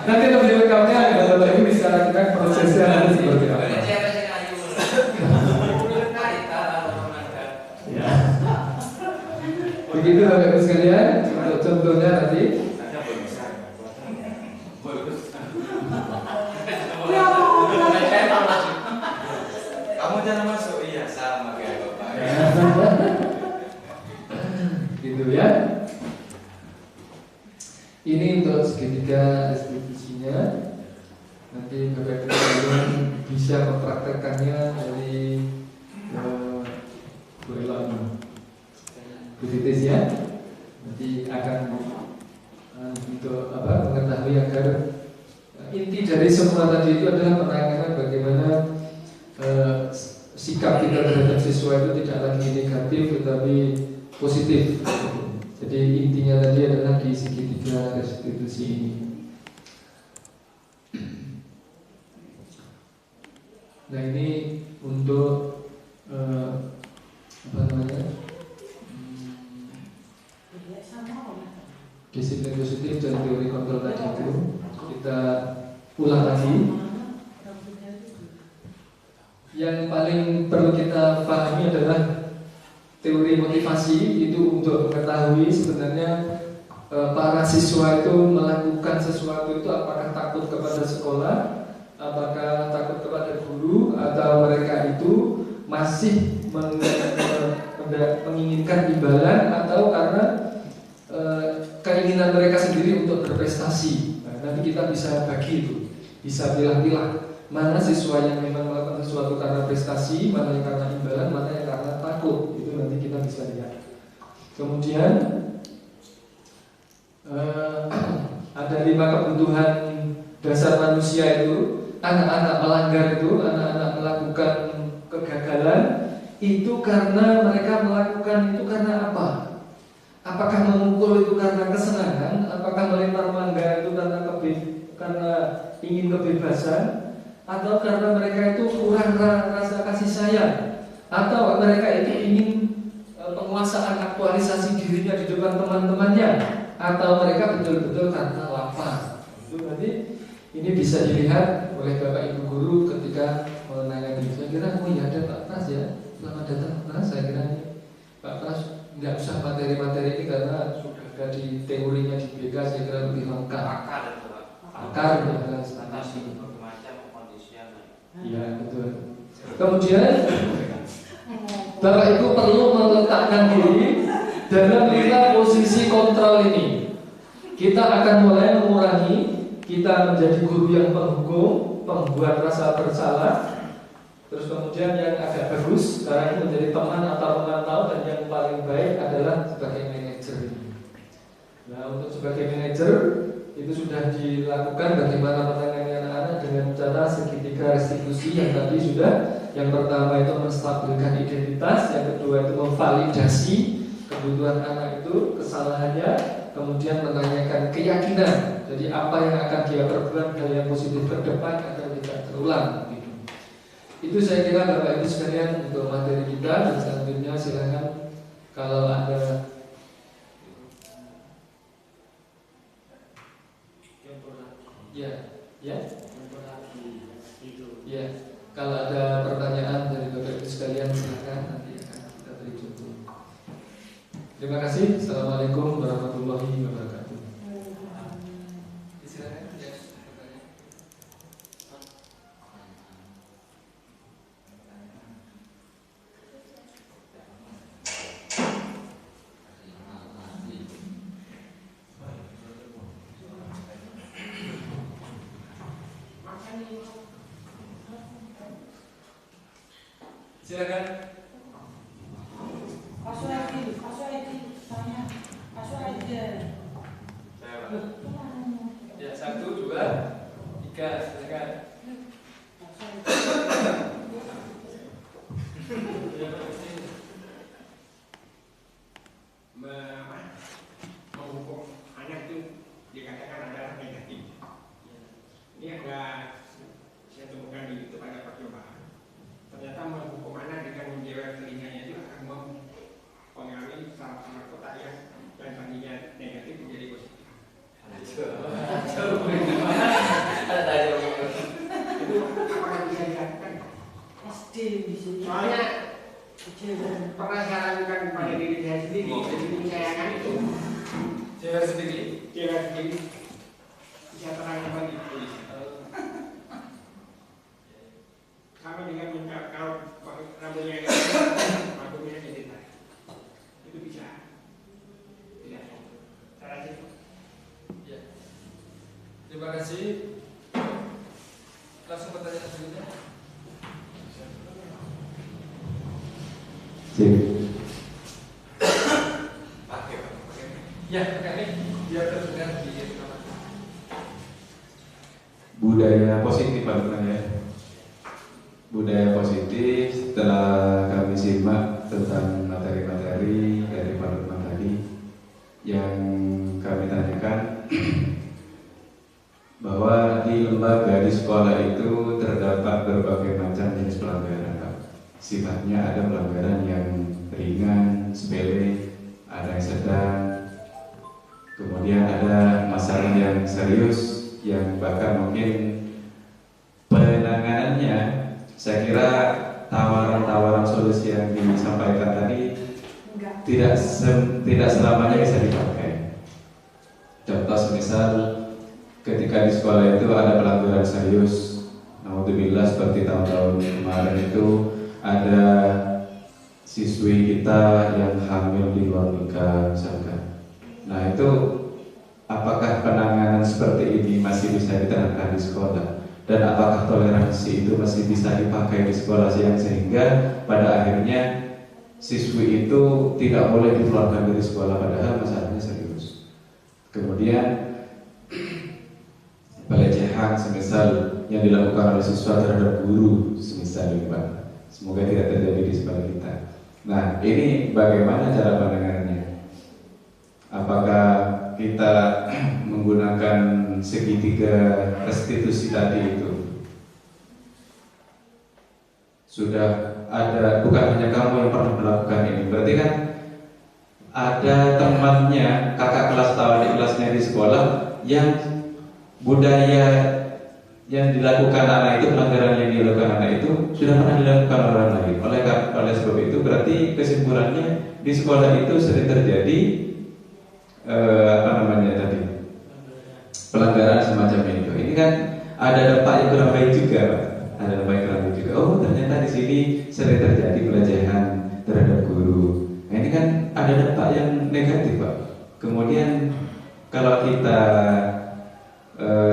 Nanti lebih lengkapnya Bapak Ibu bisa lakukan prosesnya nanti seperti apa. Begitu Bapak Ibu sekalian, untuk contohnya nanti. Kamu jangan masuk, iya sama kayak Bapak. Ini untuk segitiga restitusinya. Nanti Bapak Ibu sekalian bisa mempraktekkannya dari Bu Elon, Bu Titis ya. Nanti akan untuk mengetahui agar inti dari semua tadi itu adalah penanganan bagaimana sikap kita terhadap siswa itu tidak lagi negatif tetapi positif. Jadi intinya tadi adalah di segitiga restitusi ini. Nah ini untuk disiplin positif dan teori kontrol tadi itu kita ulang lagi. Yang paling perlu kita pahami adalah teori motivasi itu untuk mengetahui sebenarnya para siswa itu melakukan sesuatu itu apakah takut kepada sekolah, apakah takut kepada guru, atau mereka itu masih menginginkan imbalan atau karena keinginan mereka sendiri untuk berprestasi. Nah, nanti kita bisa bagi itu, bisa pilah-pilah mana siswa yang memang melakukan sesuatu karena prestasi, mana yang karena imbalan, mana yang karena takut. Itu nanti kita bisa lihat. Kemudian ada 5 kebutuhan dasar manusia itu. Anak-anak melanggar itu, anak-anak melakukan kegagalan itu karena mereka melakukan itu karena apa? Apakah memukul itu karena kesenangan? Apakah melempar mangga itu karena ingin kebebasan? Atau karena mereka itu kurang rasa kasih sayang? Atau mereka itu ingin penguasaan aktualisasi dirinya di depan teman-temannya? Atau mereka betul-betul karena lapar? Itu berarti ini bisa dilihat oleh Bapak Ibu guru ketika menangani. Saya kira ada Pak Pras ya. Selamat datang Pak Pras. Saya kira Pak Pras nggak usah materi-materi ini karena sudah ada di teorinya di BK. Saya kira lebih lengkap. Akar dan strategi macam kondisinya. Iya betul. Kemudian Bapak Ibu perlu meletakkan diri dalam 5 posisi kontrol ini. Kita akan mulai mengurangi. Kita menjadi guru yang penghukum, pembuat rasa bersalah. Terus kemudian yang agak bagus sekarang ini menjadi teman atau pemantau, dan yang paling baik adalah sebagai manajer. Nah, untuk sebagai manajer itu sudah dilakukan bagaimana menangani anak-anak dengan cara segitiga restitusi yang tadi sudah. Yang pertama itu menstabilkan identitas, yang kedua itu memvalidasi kebutuhan anak itu, kesalahannya, kemudian menanyakan keyakinan. Jadi apa yang akan dia perbuat hal yang positif ke depan agar tidak terulang. Itu saya kira Bapak Ibu sekalian untuk materi kita, dan selanjutnya silakan kalau ada ya kalau ada pertanyaan dari Bapak Ibu sekalian silakan, nanti akan kita beri contoh. Terima kasih. Assalamualaikum warahmatullahi wabarakatuh. Silakan. Pasal lagi, tanya. Pasal aja. Ya, 1, 2, 3, silakan. Menghukum anak itu dikatakan adalah negatif. Ini ada saya temukan di YouTube ada percobaan. Ternyata menghukum anak dengan menjewer telinganya itu akan mempengaruhi saraf otak yang tadinya negatif menjadi positif. Itu apakah bisa dilakukan? SD bisa. Soalnya pernah saya lakukan pada diri saya sendiri, jadi menyayangkan itu. Cewek sendiri bisa terangkan bagi polisi. Sama dengan minta kalau rambutnya rambutnya ditarik, itu bisa tidak cara itu. Ya. Terima kasih. Langsung pertanyaan selanjutnya. Ya, pakai biar terdengar di kamar. Budaya positif Pak Lukman ya. Budaya positif setelah kami simak tentang materi-materi dari Pak Lukman tadi yang kami tanyakan bahwa di lembaga di sekolah itu terdapat berbagai macam jenis pelanggaran Pak. Sifatnya ada pelanggaran yang ringan, sepele, ada yang sedang, kemudian ada masalah yang serius yang bahkan mungkin penanganannya saya kira tawaran-tawaran solusi yang disampaikan tadi tidak selamanya bisa dipakai. Contoh semisal ketika di sekolah itu ada pelanggaran serius, naudzubillah seperti tahun-tahun kemarin itu ada siswi kita yang hamil di luar nikah misalkan. Nah itu apakah penanganan seperti ini masih bisa diterapkan di sekolah? Dan apakah toleransi itu masih bisa dipakai di sekolah sehingga pada akhirnya siswi itu tidak boleh dikeluarkan dari sekolah padahal masalahnya serius. Kemudian pelecehan semisal yang dilakukan oleh siswa terhadap guru semisal ini Pak. Semoga tidak terjadi di sekolah kita. Nah ini bagaimana cara penanganannya? Apakah kita menggunakan segitiga restitusi tadi itu? Sudah ada, bukan hanya kamu yang pernah melakukan ini. Berarti kan ada temannya, kakak kelas atau adik kelasnya di sekolah yang budaya yang dilakukan anak itu, pelanggaran yang dilakukan anak itu sudah pernah dilakukan orang lain. Oleh sebab itu berarti kesimpulannya di sekolah itu sering terjadi pelanggaran semacam itu. Ini kan ada dampak yang kurang baik juga, Pak. Ada dampak yang kurang baik juga. Oh, ternyata di sini sering terjadi pelecehan terhadap guru. Nah, ini kan ada dampak yang negatif, Pak. Kemudian kalau kita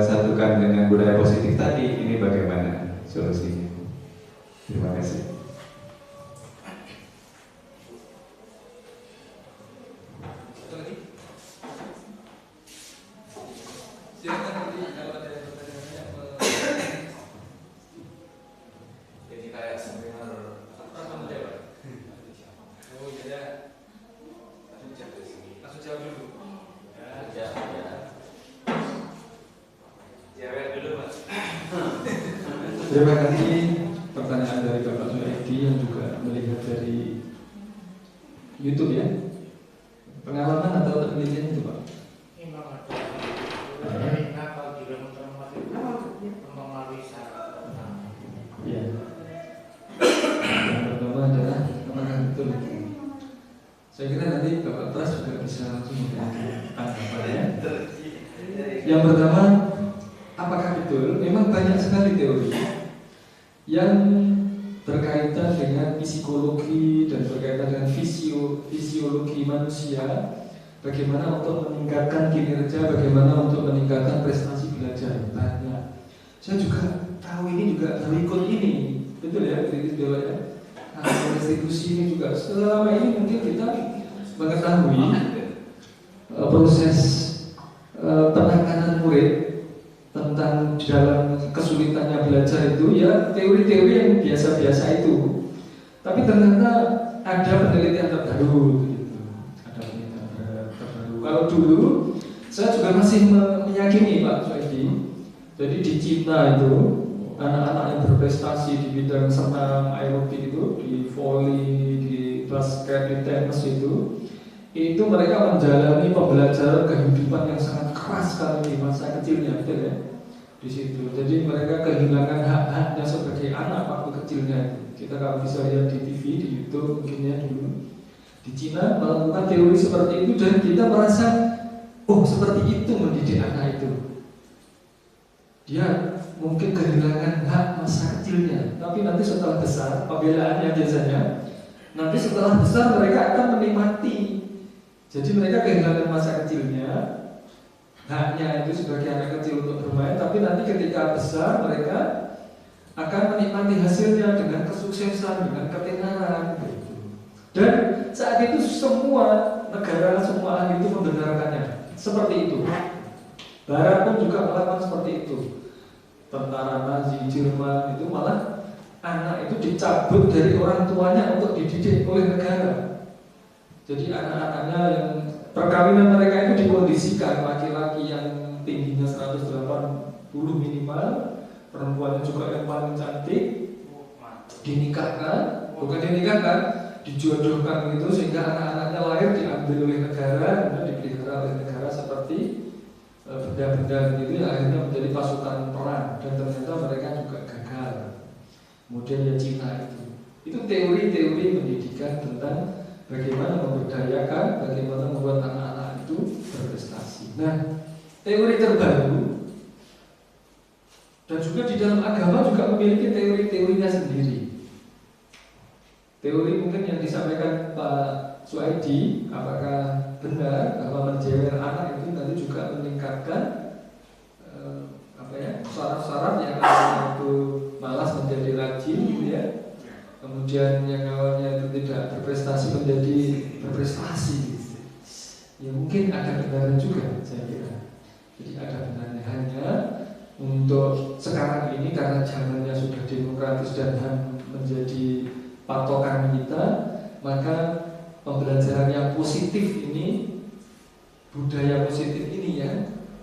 satukan dengan budaya positif tadi, ini bagaimana solusinya? Terima kasih. Silakan nanti kalau ada pertanyaannya. Jadi kayak seminar Apa menjawab? Oh iya, langsung jawab dulu. Jawab dulu Mas. Terima kasih pertanyaan dari Bapak Suhaidi yang juga melihat dari YouTube ya. Pengalaman atau penelitian itu Pak? Ya. Yang pertama adalah apakah betul itu? Saya kira nanti Bapak Pras juga bisa langsung memberikan tanggapannya. Yang pertama, apakah betul? Memang banyak sekali teori yang berkaitan dengan psikologi dan berkaitan dengan fisiologi manusia. Bagaimana untuk meningkatkan kinerja, bagaimana untuk meningkatkan prestasi belajar. Banyak. Saya juga tahu ini juga berikut ini, betul ya, berikut ya. Nah, restitusi ini juga selama ini mungkin kita mengetahui proses penanganan murid tentang dalam kesulitannya belajar itu ya teori-teori yang biasa-biasa itu. Tapi ternyata ada penelitian terbaru. Kalau dulu saya juga masih meyakini Pak Suhaidi. Jadi di Cina itu anak-anak yang berprestasi di bidang senam aerobik itu, di volley, di basket, di tenis itu mereka menjalani pembelajaran kehidupan yang sangat keras sekali di masa kecilnya, betul ya? Di situ. Jadi mereka kehilangan hak-haknya sebagai anak waktu kecilnya. Kita kalau bisa lihat di TV, di YouTube mungkin ya dulu. Di Cina melakukan teori seperti itu dan kita merasa, oh seperti itu mendidik anak itu. Dia mungkin kehilangan hak masa kecilnya, tapi nanti setelah besar, pembelaannya biasanya, nanti setelah besar mereka akan menikmati. Jadi mereka kehilangan masa kecilnya, haknya itu sebagai anak kecil untuk bermain, tapi nanti ketika besar mereka akan menikmati hasilnya dengan kesuksesan, dengan ketenaran gitu. Dan saat itu semua negara, semua ahli itu membenarkannya seperti itu. Barat pun juga melakukan seperti itu. Tentara Nazi Jerman itu malah anak itu dicabut dari orang tuanya untuk dididik oleh negara. Jadi anak-anaknya yang perkawinan mereka itu dikondisikan, laki-laki yang tingginya 180 minimal, perempuannya juga yang paling cantik, dinikahkan, bukan dinikahkan, dijodohkan gitu, sehingga anak-anaknya lahir diambil oleh negara, kemudian dipelihara oleh negara seperti benda-benda gitu, yang akhirnya menjadi pasukan perang, dan ternyata mereka juga gagal. Kemudian ya Cina itu teori-teori pendidikan tentang bagaimana memberdayakan, bagaimana membuat anak-anak itu berprestasi. Nah, teori terbaru dan juga di dalam agama juga memiliki teori-teorinya sendiri. Teori mungkin yang disampaikan Pak Suaidi, apakah benar bahwa menjewer anak itu nanti juga meningkatkan saraf-saraf yang awalnya itu malas menjadi rajin gitu ya. Kemudian yang awalnya itu tidak berprestasi menjadi berprestasi gitu. Ya mungkin ada benarnya juga saya kira. Jadi ada benarnya, hanya untuk sekarang ini karena zamannya sudah demokratis dan HAM menjadi patokan kita, maka pembelajaran yang positif ini, budaya positif ini ya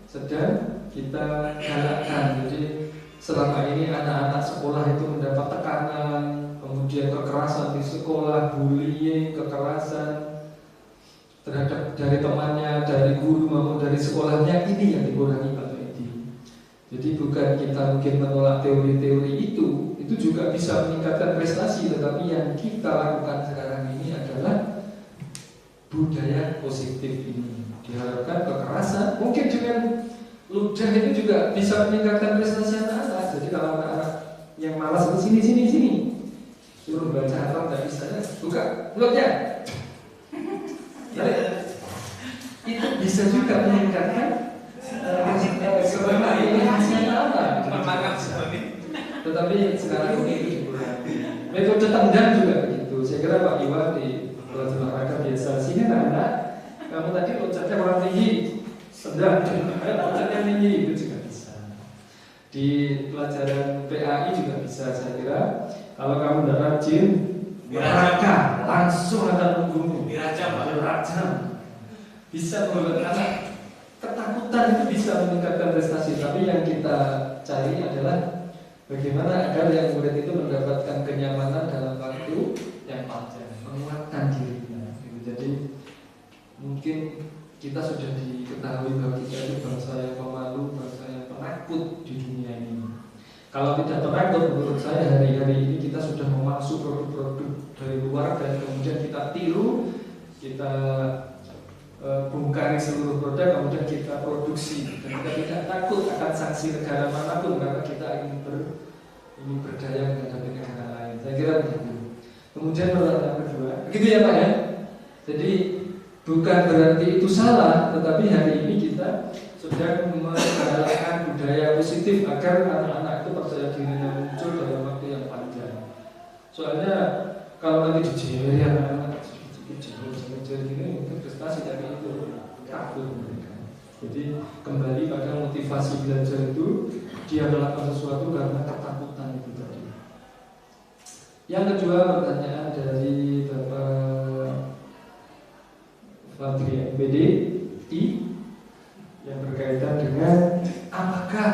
sedang kita galakkan. Jadi selama ini anak-anak sekolah itu mendapat tekanan, kemudian kekerasan di sekolah, bullying, kekerasan terhadap dari temannya, dari guru maupun dari sekolahnya, ini yang dikurangi Pak Edi. Jadi bukan kita mungkin menolak teori-teori itu juga bisa meningkatkan prestasi, tetapi yang kita lakukan sekarang ini adalah budaya positif ini. Diharapkan kekerasan mungkin dengan ludah itu juga bisa meningkatkan prestasi anak-anak. Jadi kalau anak-anak yang malas itu sini suruh baca apa nggak bisa, buka mulutnya. Itu bisa juga meningkatkan semangat anak. Tetapi sekarang ini metode tendang juga begitu. Saya kira Pak Iwan di olahraga biasa, sini anak-anak, kamu tadi loncatnya kurang tinggi, tendang, loncatnya tinggi, itu juga bisa. Di pelajaran PAI juga bisa, saya kira. Kalau kamu tidak rajin, neraka langsung akan membunuh. Dirajam. Bisa membuat anak ketakutan, itu bisa meningkatkan prestasi. Tapi yang kita cari adalah bagaimana agar yang murid itu mendapatkan kenyamanan dalam waktu yang panjang, menguatkan dirinya. Jadi mungkin kita sudah diketahui bahwa kita itu bangsa yang pemalu, bangsa yang penakut di dunia ini. Kalau tidak penakut, menurut saya hari-hari ini kita sudah memasuk produk-produk dari luar dan kemudian kita tiru, kita bongkari seluruh produk, kemudian kita produksi, dan kita tidak takut akan sanksi negara manapun karena kita ingin berdaya menghadapi negara lain. Saya kira begitu. Kemudian pertanyaan kedua, begitu ya Pak ya. Jadi bukan berarti itu salah, tetapi hari ini kita sedang menggalakkan budaya positif agar anak-anak itu percaya dirinya muncul dalam waktu yang panjang. Soalnya kalau nanti dijewer anak-anak sedikit gini mungkin prestasi dari itu takut mereka. Jadi kembali pada motivasi belajar itu, dia melakukan sesuatu karena ketakutan itu tadi. Yang kedua pertanyaan dari Bapak Fadri MPD yang berkaitan dengan apakah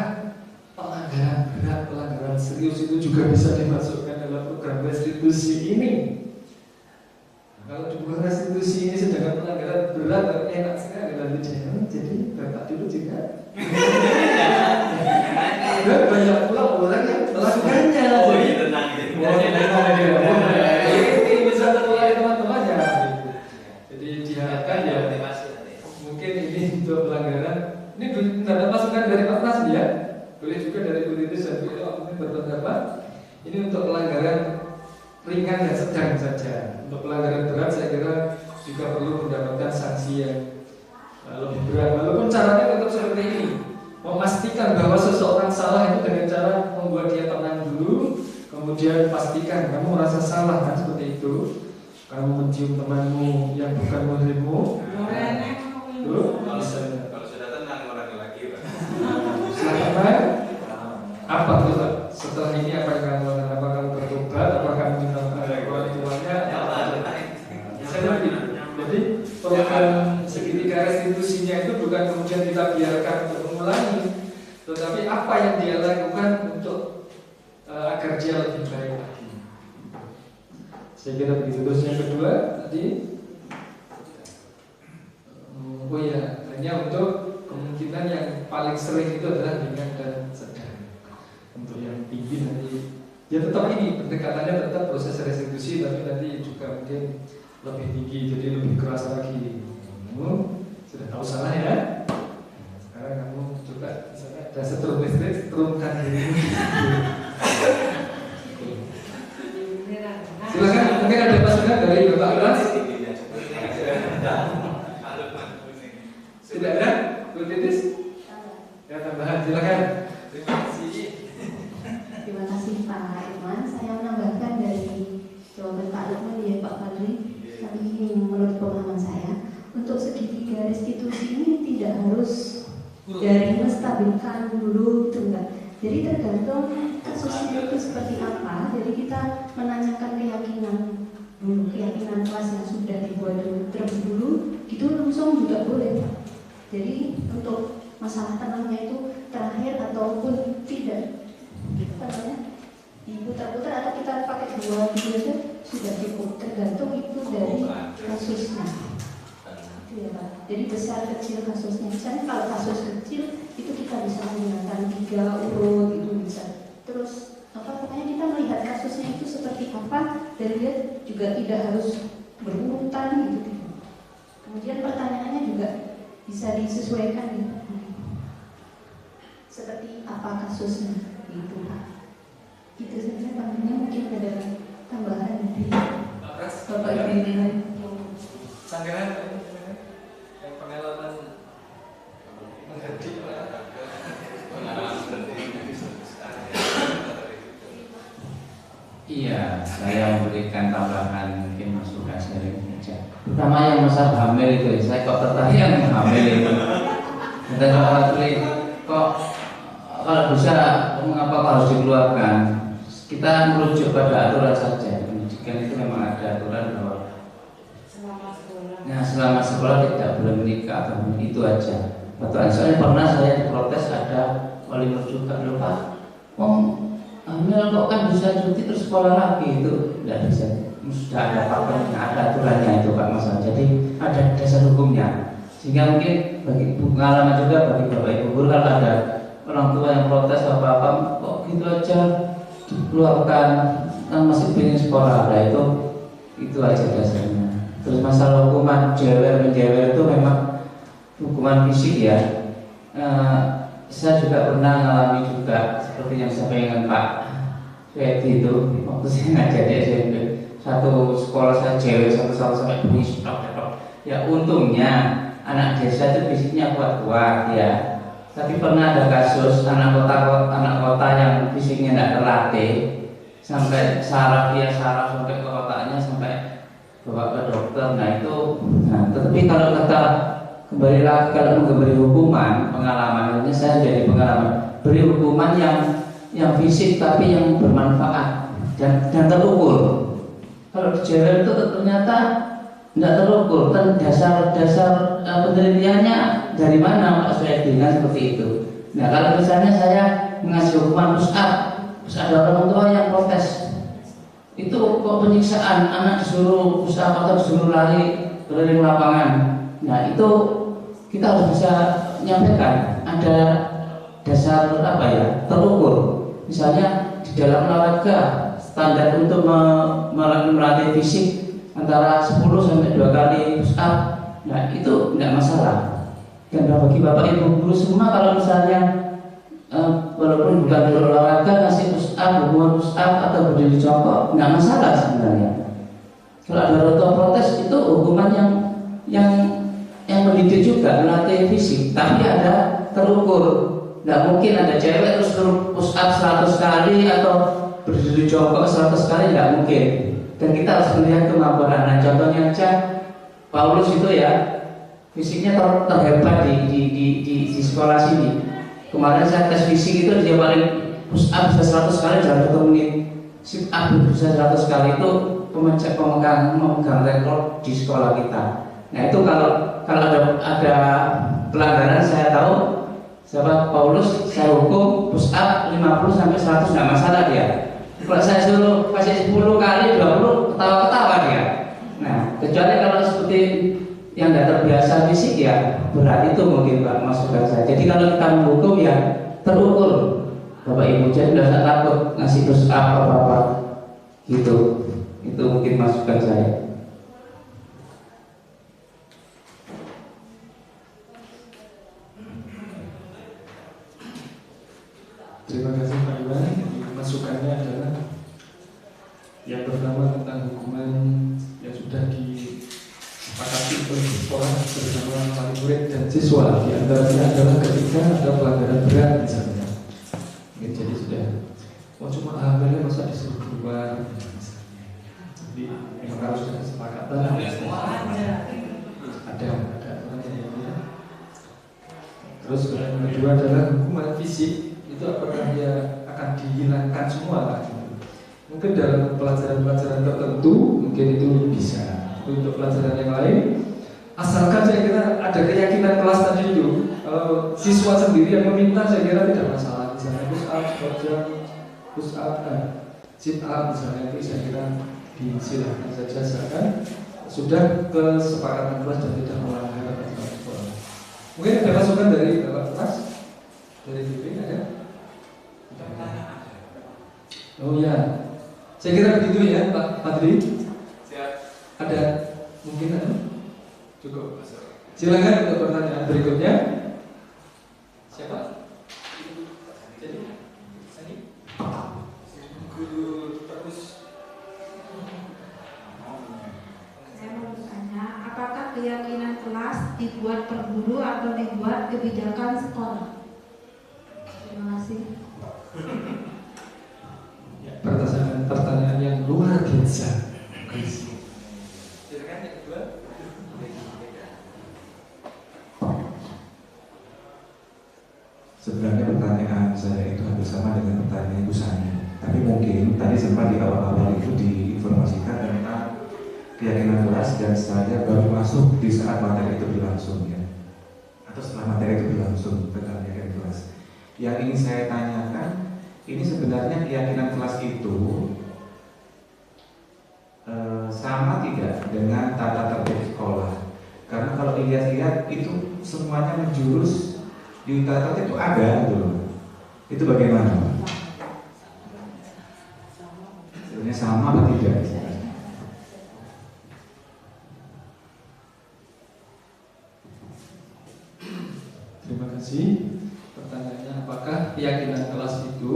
pelanggaran berat, pelanggaran serius itu juga bisa dimasukkan dalam program restitusi ini. Kalau dibuat restitusi ini sedangkan pelanggaran berat, enak sekali nanti jadi Bapak dulu juga. Dan banyak pula orang yang melakukannya. Oh iya tenang. Ini bisa terulai teman-temannya. Jadi diharapkan ya mungkin ini untuk pelanggaran. Ini tidak masukan dari Pak Pras ya. Boleh juga dari politis dan mungkin berpendapat. Ini untuk pelanggaran ringan dan sedang saja. Untuk pelanggaran berat saya kira juga perlu mendapatkan sanksi yang lebih berat. Walaupun caranya tetap seperti menunjukkan bahwa seseorang salah itu dengan cara membuat dia tenang dulu, kemudian pastikan kamu merasa salah kan, seperti itu. Kamu mencium temanmu yang bukan muhrimmu, Kalau sudah tenang orang lagi, Pak. setelah apa tuh Pak? Setelah ini apa yang kamu lakukan? Apa kamu bertobat? Apa kamu minta orang tuanya? Jadi program segitiga restitusinya itu bukan kemudian kita biarkan untuk mengulangi, tetapi apa yang dia lakukan untuk agar dia lebih baik lagi. Saya kira begitu. Terus yang kedua tadi, oh ya, hanya untuk kemungkinan yang paling sering itu adalah ringan dan sedang. Untuk yang tinggi nanti, ya tetap ini pendekatannya tetap proses restitusi, tapi nanti juga mungkin lebih tinggi, jadi lebih keras lagi. Sudah tahu salah ya. Sekarang kamu coba misalnya ada setrum listrik, turunkan dirimu. Silakan, mungkin ada masukan dari Bapak Anas. Tidak ada, Bu Titis? Ya, tambahan, silakan. Terima kasih. Terima kasih Pak Irman. Saya menambahkan dari jawaban Pak Lukman ya Pak Fadli. Tapi ini menurut pemahaman saya, untuk segitiga restitusi ini tidak harus dari menstabilkan dulu itu enggak. Jadi tergantung kasusnya itu seperti apa. Jadi kita menanyakan keyakinan dulu, keyakinan kelas yang sudah dibuat dulu terlebih dulu, itu langsung juga boleh Pak. Jadi untuk masalah tenangnya itu terakhir ataupun tidak, apa namanya, diputar-putar atau kita pakai dua gitu aja sudah cukup. Tergantung itu dari kasusnya. Ya, Pak. Jadi besar kecil kasusnya. Misalnya kalau kasus kecil itu kita bisa menggunakan 3 urut itu bisa. Terus apa pokoknya kita melihat kasusnya itu seperti apa dan dia juga tidak harus berurutan gitu. Kemudian pertanyaannya juga bisa disesuaikan gitu. Seperti apa kasusnya gitu Pak. Itu saja Pak. Mungkin ada tambahan dari Bapak Ibu yang lain. Sanggahan yang pengalaman menghadir Iya, saya memberikan tambahan mungkin masukan saya saja. Pertama yang masalah hamil itu, saya kok tertarik yang hamil itu. Dan kok kalau bisa mengapa harus dikeluarkan? Kita merujuk pada aturan saja. Pendidikan itu memang ada aturan bahwa selama sekolah tidak boleh menikah atau itu aja. Betul. Soalnya pernah saya diprotes ada wali murid juga lupa. Hamil kok kan bisa cuti terus sekolah lagi, itu tidak bisa. Sudah ada pakainya, ada aturannya itu Pak Mas. Jadi ada dasar hukumnya. Sehingga mungkin bagi pengalaman juga bagi Bapak Ibu guru kalau ada orang tua yang protes apa-apa kok gitu aja dikeluarkan, kan masih pengen sekolah. Nah itu aja dasarnya. Terus masalah hukuman menjewer itu memang hukuman fisik ya. Saya juga pernah mengalami juga seperti yang disampaikan Pak Fedi itu waktu saya ngajar di SMP. Satu sekolah saya cewek satu sampai berisik. Ya untungnya anak desa itu fisiknya kuat-kuat ya. Tapi pernah ada kasus anak kota yang fisiknya tidak terlatih sampai saraf sampai ke otaknya sampai bawa ke dokter. Tetapi kalau kata kembali lagi kalau memberi hukuman pengalaman ini saya jadi pengalaman beri hukuman yang fisik tapi yang bermanfaat dan terukur. Kalau di Jawa itu ternyata tidak terukur dan dasar penelitiannya dari mana Pak Suedi seperti itu. Nah kalau misalnya saya mengasih hukuman push up, terus ada orang tua yang protes, itu kok penyiksaan anak disuruh push up atau disuruh lari keliling lapangan. Nah itu kita harus bisa menyampaikan ada dasar terukur. Misalnya di dalam olahraga standar untuk melatih fisik antara 10 sampai 2 kali push up. Nah itu tidak masalah. Dan bagi Bapak Ibu guru semua kalau misalnya walaupun bukan olahraga ngasih push up, hukuman push up atau berdiri jongkok tidak masalah sebenarnya. Kalau ada orang tua protes itu hukuman yang mendidik juga melatih fisik, tapi ada terukur. Nggak mungkin ada cewek terus push up 100 kali atau berdiri jongkok 100 kali, nggak mungkin. Dan kita harus melihat kemampuan anak. Contohnya aja Paulus itu ya, fisiknya terhebat di sekolah sini. Kemarin saya tes fisik itu dia paling push up bisa 100 kali dalam 1 menit. Sit up bisa 100 kali, itu memegang rekor di sekolah kita. Nah itu kalau ada pelanggaran, saya tahu siapa Paulus, saya hukum push up 50 sampai 100 nggak masalah dia. Kalau saya suruh kasih 10 kali 20 ketawa-ketawa dia. Nah kecuali kalau seperti yang tidak terbiasa fisik ya berat, itu mungkin Pak masukan saya. Jadi kalau kita menghukum ya terukur Bapak Ibu, jadi tidak usah takut ngasih push up apa-apa gitu. Itu mungkin masukan saya. Terima kasih Pak Iwan. Masukannya adalah yang pertama tentang hukuman yang sudah disepakati oleh sekolah bersama wali murid dan siswa. Di antaranya adalah ketika ada pelanggaran berat misalnya. Jadi sudah, cuma hamilnya masa disuruh keluar. Jadi memang harus ada kesepakatan. Ada Terus yang kedua adalah hukuman fisik. Itu apakah dia akan dihilangkan semua? Mungkin dalam pelajaran-pelajaran tertentu mungkin itu bisa. Untuk pelajaran yang lain, asalkan saya kira ada keyakinan kelas tadi itu. Kalau siswa sendiri yang meminta, saya kira tidak masalah. Misalnya push up, push up, sit up misalnya, itu saya kira disilahkan saja, asalkan sudah kesepakatan kelas dan tidak melanggar aturan sekolah. Mungkin ada masukan dari Bapak kelas, dari BP ada? Oh ya, saya kira begitu ya Pak Padri. Ada mungkin ada? Cukup. Silakan untuk pertanyaan berikutnya. Siapa? Jadi, guru terus. Saya mau bertanya, apakah keyakinan kelas dibuat per guru atau dibuat kebijakan sekolah? Terima kasih. Pertanyaan yang luar biasa. Silakan yang kedua. Sebenarnya pertanyaan saya itu hampir sama dengan pertanyaan Ibu Sani. Tapi mungkin tadi sempat di awal-awal itu diinformasikan tentang keyakinan kelas dan saya baru masuk di saat materi itu berlangsung ya, atau setelah materi itu berlangsung tentang keyakinan kelas. Yang ingin saya tanyakan, ini sebenarnya keyakinan kelas itu sama tidak dengan tata tertib sekolah? Karena kalau dilihat-lihat itu semuanya menjurus di tata tertib itu ada gitu. Itu bagaimana Pak? Sebenarnya sama atau tidak? Terima kasih. Pertanyaannya, apakah keyakinan kelas itu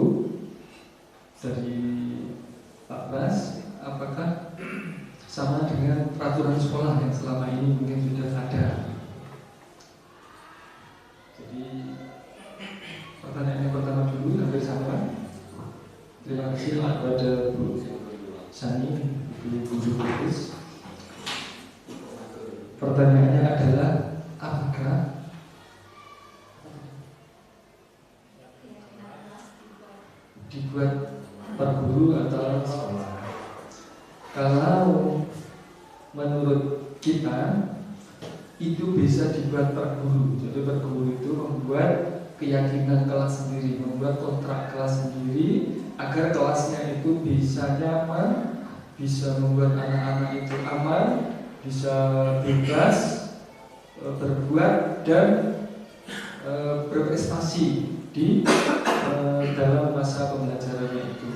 dari Pak Bas, apakah sama dengan peraturan sekolah yang selama ini mungkin sudah ada? Jadi pertanyaan yang pertama dulu hampir sama. Terima kasih kepada Bu Sani, Bu Guru Kritis. Pertanyaannya adalah apakah dibuat per guru atau sekolah? Kalau menurut kita itu bisa dibuat per guru. Jadi per guru itu membuat keyakinan kelas sendiri, membuat kontrak kelas sendiri agar kelasnya itu bisa nyaman, bisa membuat anak-anak itu aman, bisa bebas berbuat dan berprestasi di dalam masa pembelajarannya itu.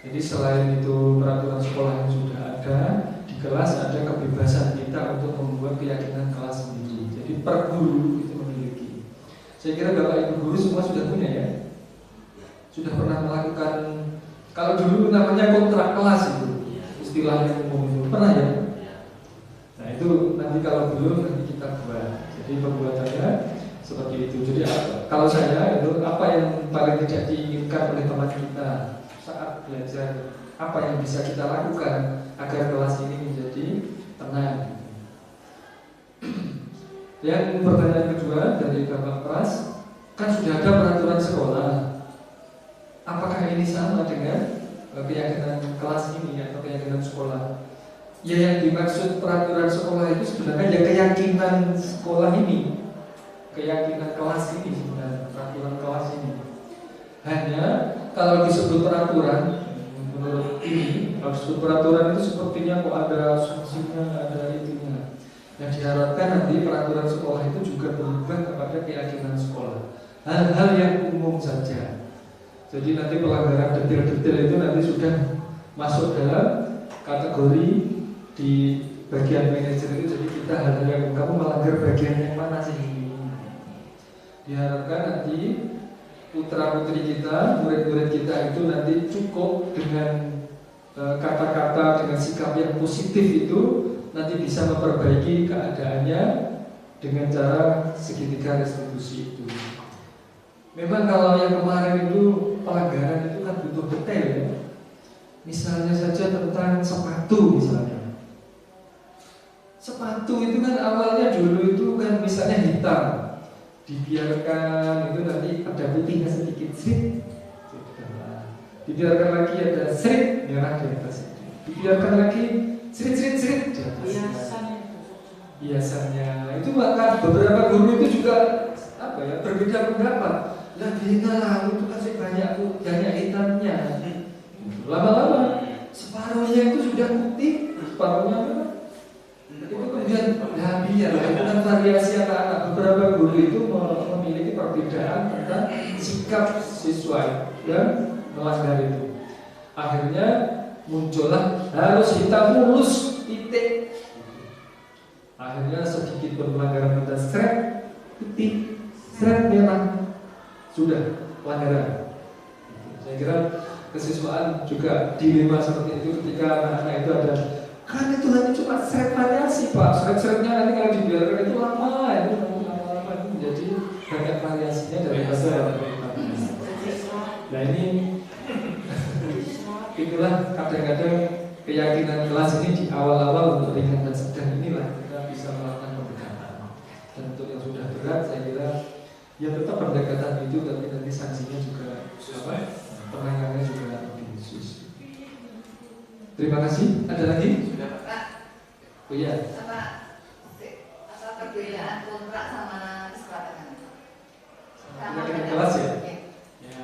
Jadi selain itu peraturan sekolah yang sudah ada, di kelas ada kebebasan kita untuk membuat keyakinan kelas sendiri. Jadi per guru itu memiliki. Saya kira Bapak Ibu guru semua sudah punya ya, sudah pernah melakukan. Kalau dulu namanya kontrak kelas itu, istilah yang umum itu pernah ya. Nah itu nanti kalau belum nanti kita buat. Jadi pembuatannya seperti itu. Jadi kalau saya itu apa yang paling tidak diinginkan oleh teman kita saat belajar, apa yang bisa kita lakukan agar kelas ini menjadi tenang. Yang pertanyaan kedua dari Bapak Pras, kan sudah ada peraturan sekolah. Apakah ini sama dengan keyakinan kelas ini atau keyakinan sekolah? Ya, yang dimaksud peraturan sekolah itu sebenarnya ya keyakinan sekolah ini, keyakinan kelas ini sebenarnya, peraturan kelas ini. Hanya kalau disebut peraturan, menurut ini, kalau disebut peraturan itu sepertinya kok ada sanksinya, ada itunya. Yang diharapkan nanti peraturan sekolah itu juga berubah kepada keyakinan sekolah. Hal-hal yang umum saja. Jadi nanti pelanggaran detail-detail itu nanti sudah masuk dalam kategori di bagian manajer itu. Jadi kita hal-hal yang kamu melanggar bagian yang mana sih? Diharapkan nanti putra-putri kita, murid-murid kita itu nanti cukup dengan kata-kata, dengan sikap yang positif itu nanti bisa memperbaiki keadaannya dengan cara segitiga restitusi itu. Memang kalau yang kemarin itu pelanggaran itu kan butuh detail ya. Misalnya saja tentang sepatu misalnya. Sepatu itu kan awalnya dulu itu kan misalnya hitam, dibiarkan itu nanti ada putihnya sedikit, srit, dibiarkan lagi ada srit merah di atas, dibiarkan lagi srit di atas. Biasanya itu bahkan beberapa guru itu juga apa ya, berbeda pendapat. Lah bina itu kasih banyak hitamnya. Lama-lama separuhnya itu sudah putih, separuhnya apa? Itu kemudian biar dengan variasi anak-anak. Beberapa guru itu memiliki perbedaan tentang sikap siswa yang melanggar itu. Akhirnya muncullah harus hitam mulus, titik. Akhirnya sedikit pun pelanggaran pada seret putih, seret merah, sudah pelanggaran. Saya kira kesiswaan juga dilema seperti itu ketika anak-anak itu ada. Kan itu hanya cuma seret variasi Pak, seret-seretnya nanti kalau dibiarkan itu lama itu menjadi banyak variasinya dari bahasa. Nah ini itulah kadang-kadang keyakinan kelas ini di awal-awal untuk ringan dan sedang inilah kita bisa melakukan pendekatan. Dan untuk yang sudah berat saya kira ya tetap pendekatan itu, tapi nanti sanksinya juga penanganannya juga lebih khusus. Terima kasih. Ada lagi? Sudah Pak. Oh iya. Apa perbedaan kontrak sama kesepakatan? Sama kelas ya? Ya.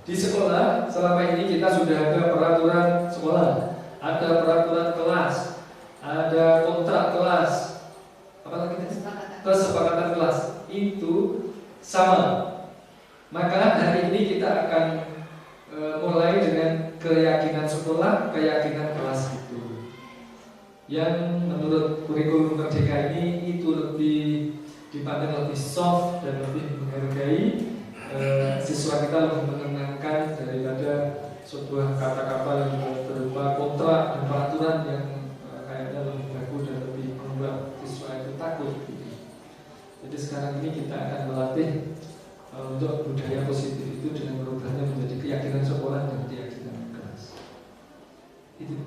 Di sekolah selama ini kita sudah ada peraturan sekolah, ada peraturan kelas, ada kontrak kelas, apa lagi? Kesepakatan kelas itu sama. Maka hari ini kita akan mulai dengan keyakinan sekolah, keyakinan kelas itu. Yang menurut kurikulum Merdeka ini itu lebih dipandang lebih soft dan lebih menghargai siswa kita, lebih menenangkan daripada sebuah kata-kata yang berupa kontrak dan peraturan yang kayaknya lebih baku dan lebih membuat siswa itu takut. Jadi sekarang ini kita akan melatih untuk budaya positif itu dengan merubahnya menjadi keyakinan sekolah dan keyakinan kelas. Itu.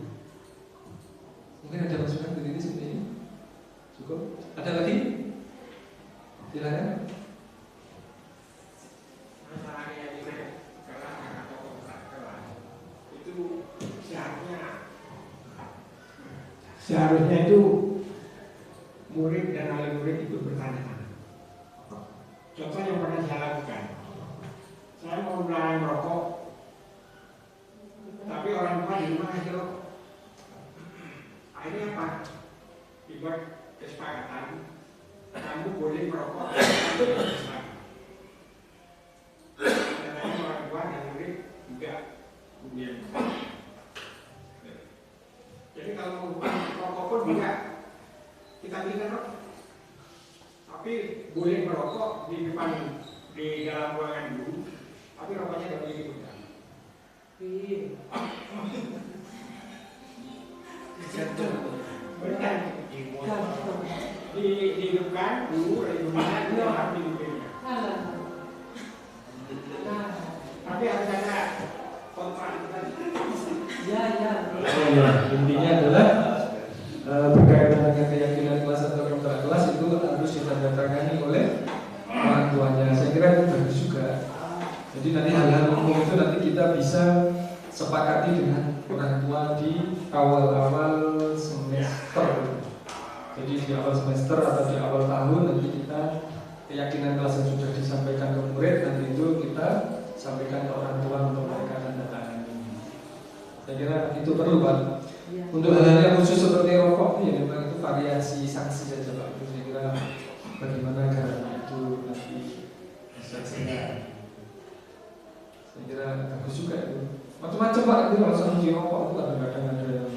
Mungkin ada masukan dari ini seperti ini? Cukup? Ada lagi? Silakan. Masalahnya ini kelas atau kontrak kelas itu seharusnya itu murid dan wali murid itu bertanya. Contoh yang pernah saya lakukan, saya mau melarang merokok, tapi orang tua di rumah ngasih rokok. Akhirnya apa? Dibuat kesepakatan, kamu boleh merokok, katanya orang tua dan murid juga kemudian. Jadi kalau merokok pun juga kita berikan rokok. Tapi boleh merokok di depan, di dalam ruangan dulu, tapi rokoknya tidak boleh dipegang. Benar. Dihidupkan dulu, itu harus dihidupkan. Tapi harus ada kontrak tadi. Ya. Intinya adalah berkaitan dengan keyakinan kelas atau kontrak kelas itu harus ditandatangani oleh orang tuanya. Saya kira itu bagus juga. Jadi nanti hal-hal umum itu nanti kita bisa sepakati dengan orang tua di awal-awal semester. Jadi di awal semester atau di awal tahun nanti kita keyakinan kelas yang sudah disampaikan ke murid, nanti itu kita sampaikan ke orang tua untuk mereka tanda tangani. Saya kira itu perlu, Pak. Untuk hal-hal yang khusus seperti rokok, ya memang itu variasi sanksi saja, Pak. Saya kira bagaimana caranya itu nanti bisa segera. Saya kira bagus juga itu. Macam-macam, Pak, itu kalau sanksi rokok itu kadang-kadang ada yang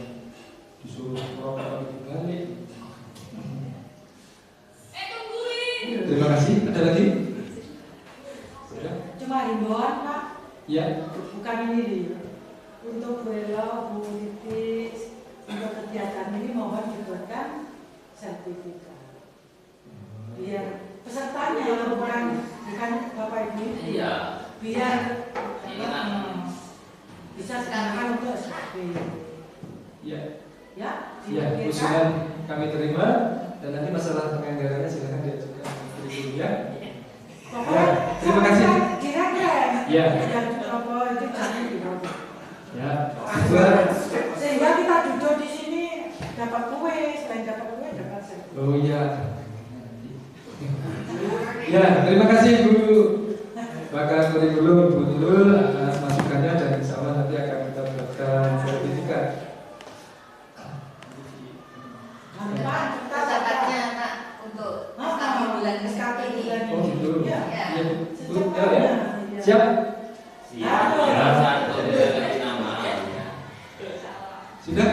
disuruh merokok lagi balik. Terima kasih. Ada lagi? Cuma himbauan, Pak. Ya. Bukan ini. Untuk Bu Elo, Bu Titi, untuk kegiatan ini mohon dibuatkan sertifikat. Biar pesertanya bukan Bapak Ibu. Iya. Biar bisa sekarang untuk SKP. Ya. Ya. Usulan kami terima dan nanti masalah penganggarannya silakan diajukan berikutnya. Ya. Terima kasih. Kira-kira. Ya. Yang apa itu jangan dibawa. Ya. Sehingga kita duduk di sini dapat kue, selain dapat kue dapat sertifikat. Oh iya. Ya, terima kasih Bu Bakal Kurikulum Bu Nurul atas masukannya dan insya Allah nanti akan kita buatkan sertifikat. Catatnya Pak untuk SKP bulan SKP ini. Oh gitu. Ya. Ya. Siap? Siap. Sudah?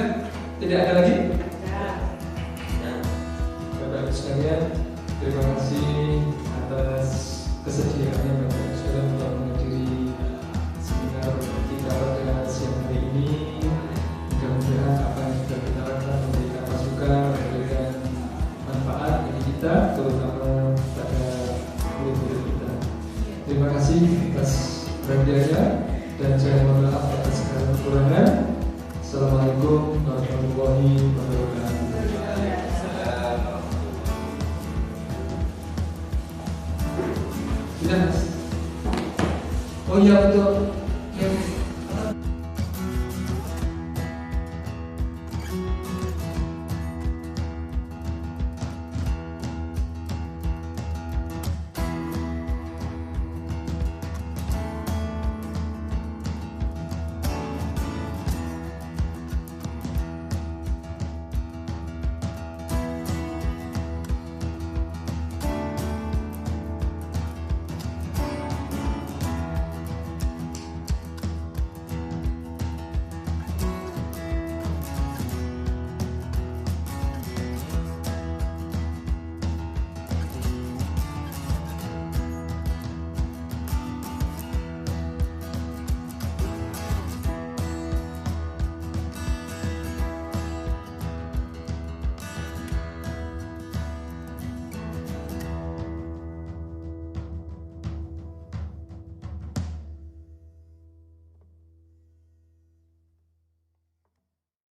Tidak ada lagi? Bapak-Ibu sekalian, terima kasih atas kesediaannya Bapak-Ibu sekalian untuk menghadiri seminar kita pada siang hari ini. Mudah-mudahan apa yang sudah kita lakukan memberikan masukan, memberikan manfaat bagi kita, terutama pada murid-murid kita. Terima kasih atas perhatiannya dan saya mohon maaf atas segala kekurangan. Assalamualaikum warahmatullahi wabarakatuh. Sudah, Mas? Oh iya, betul.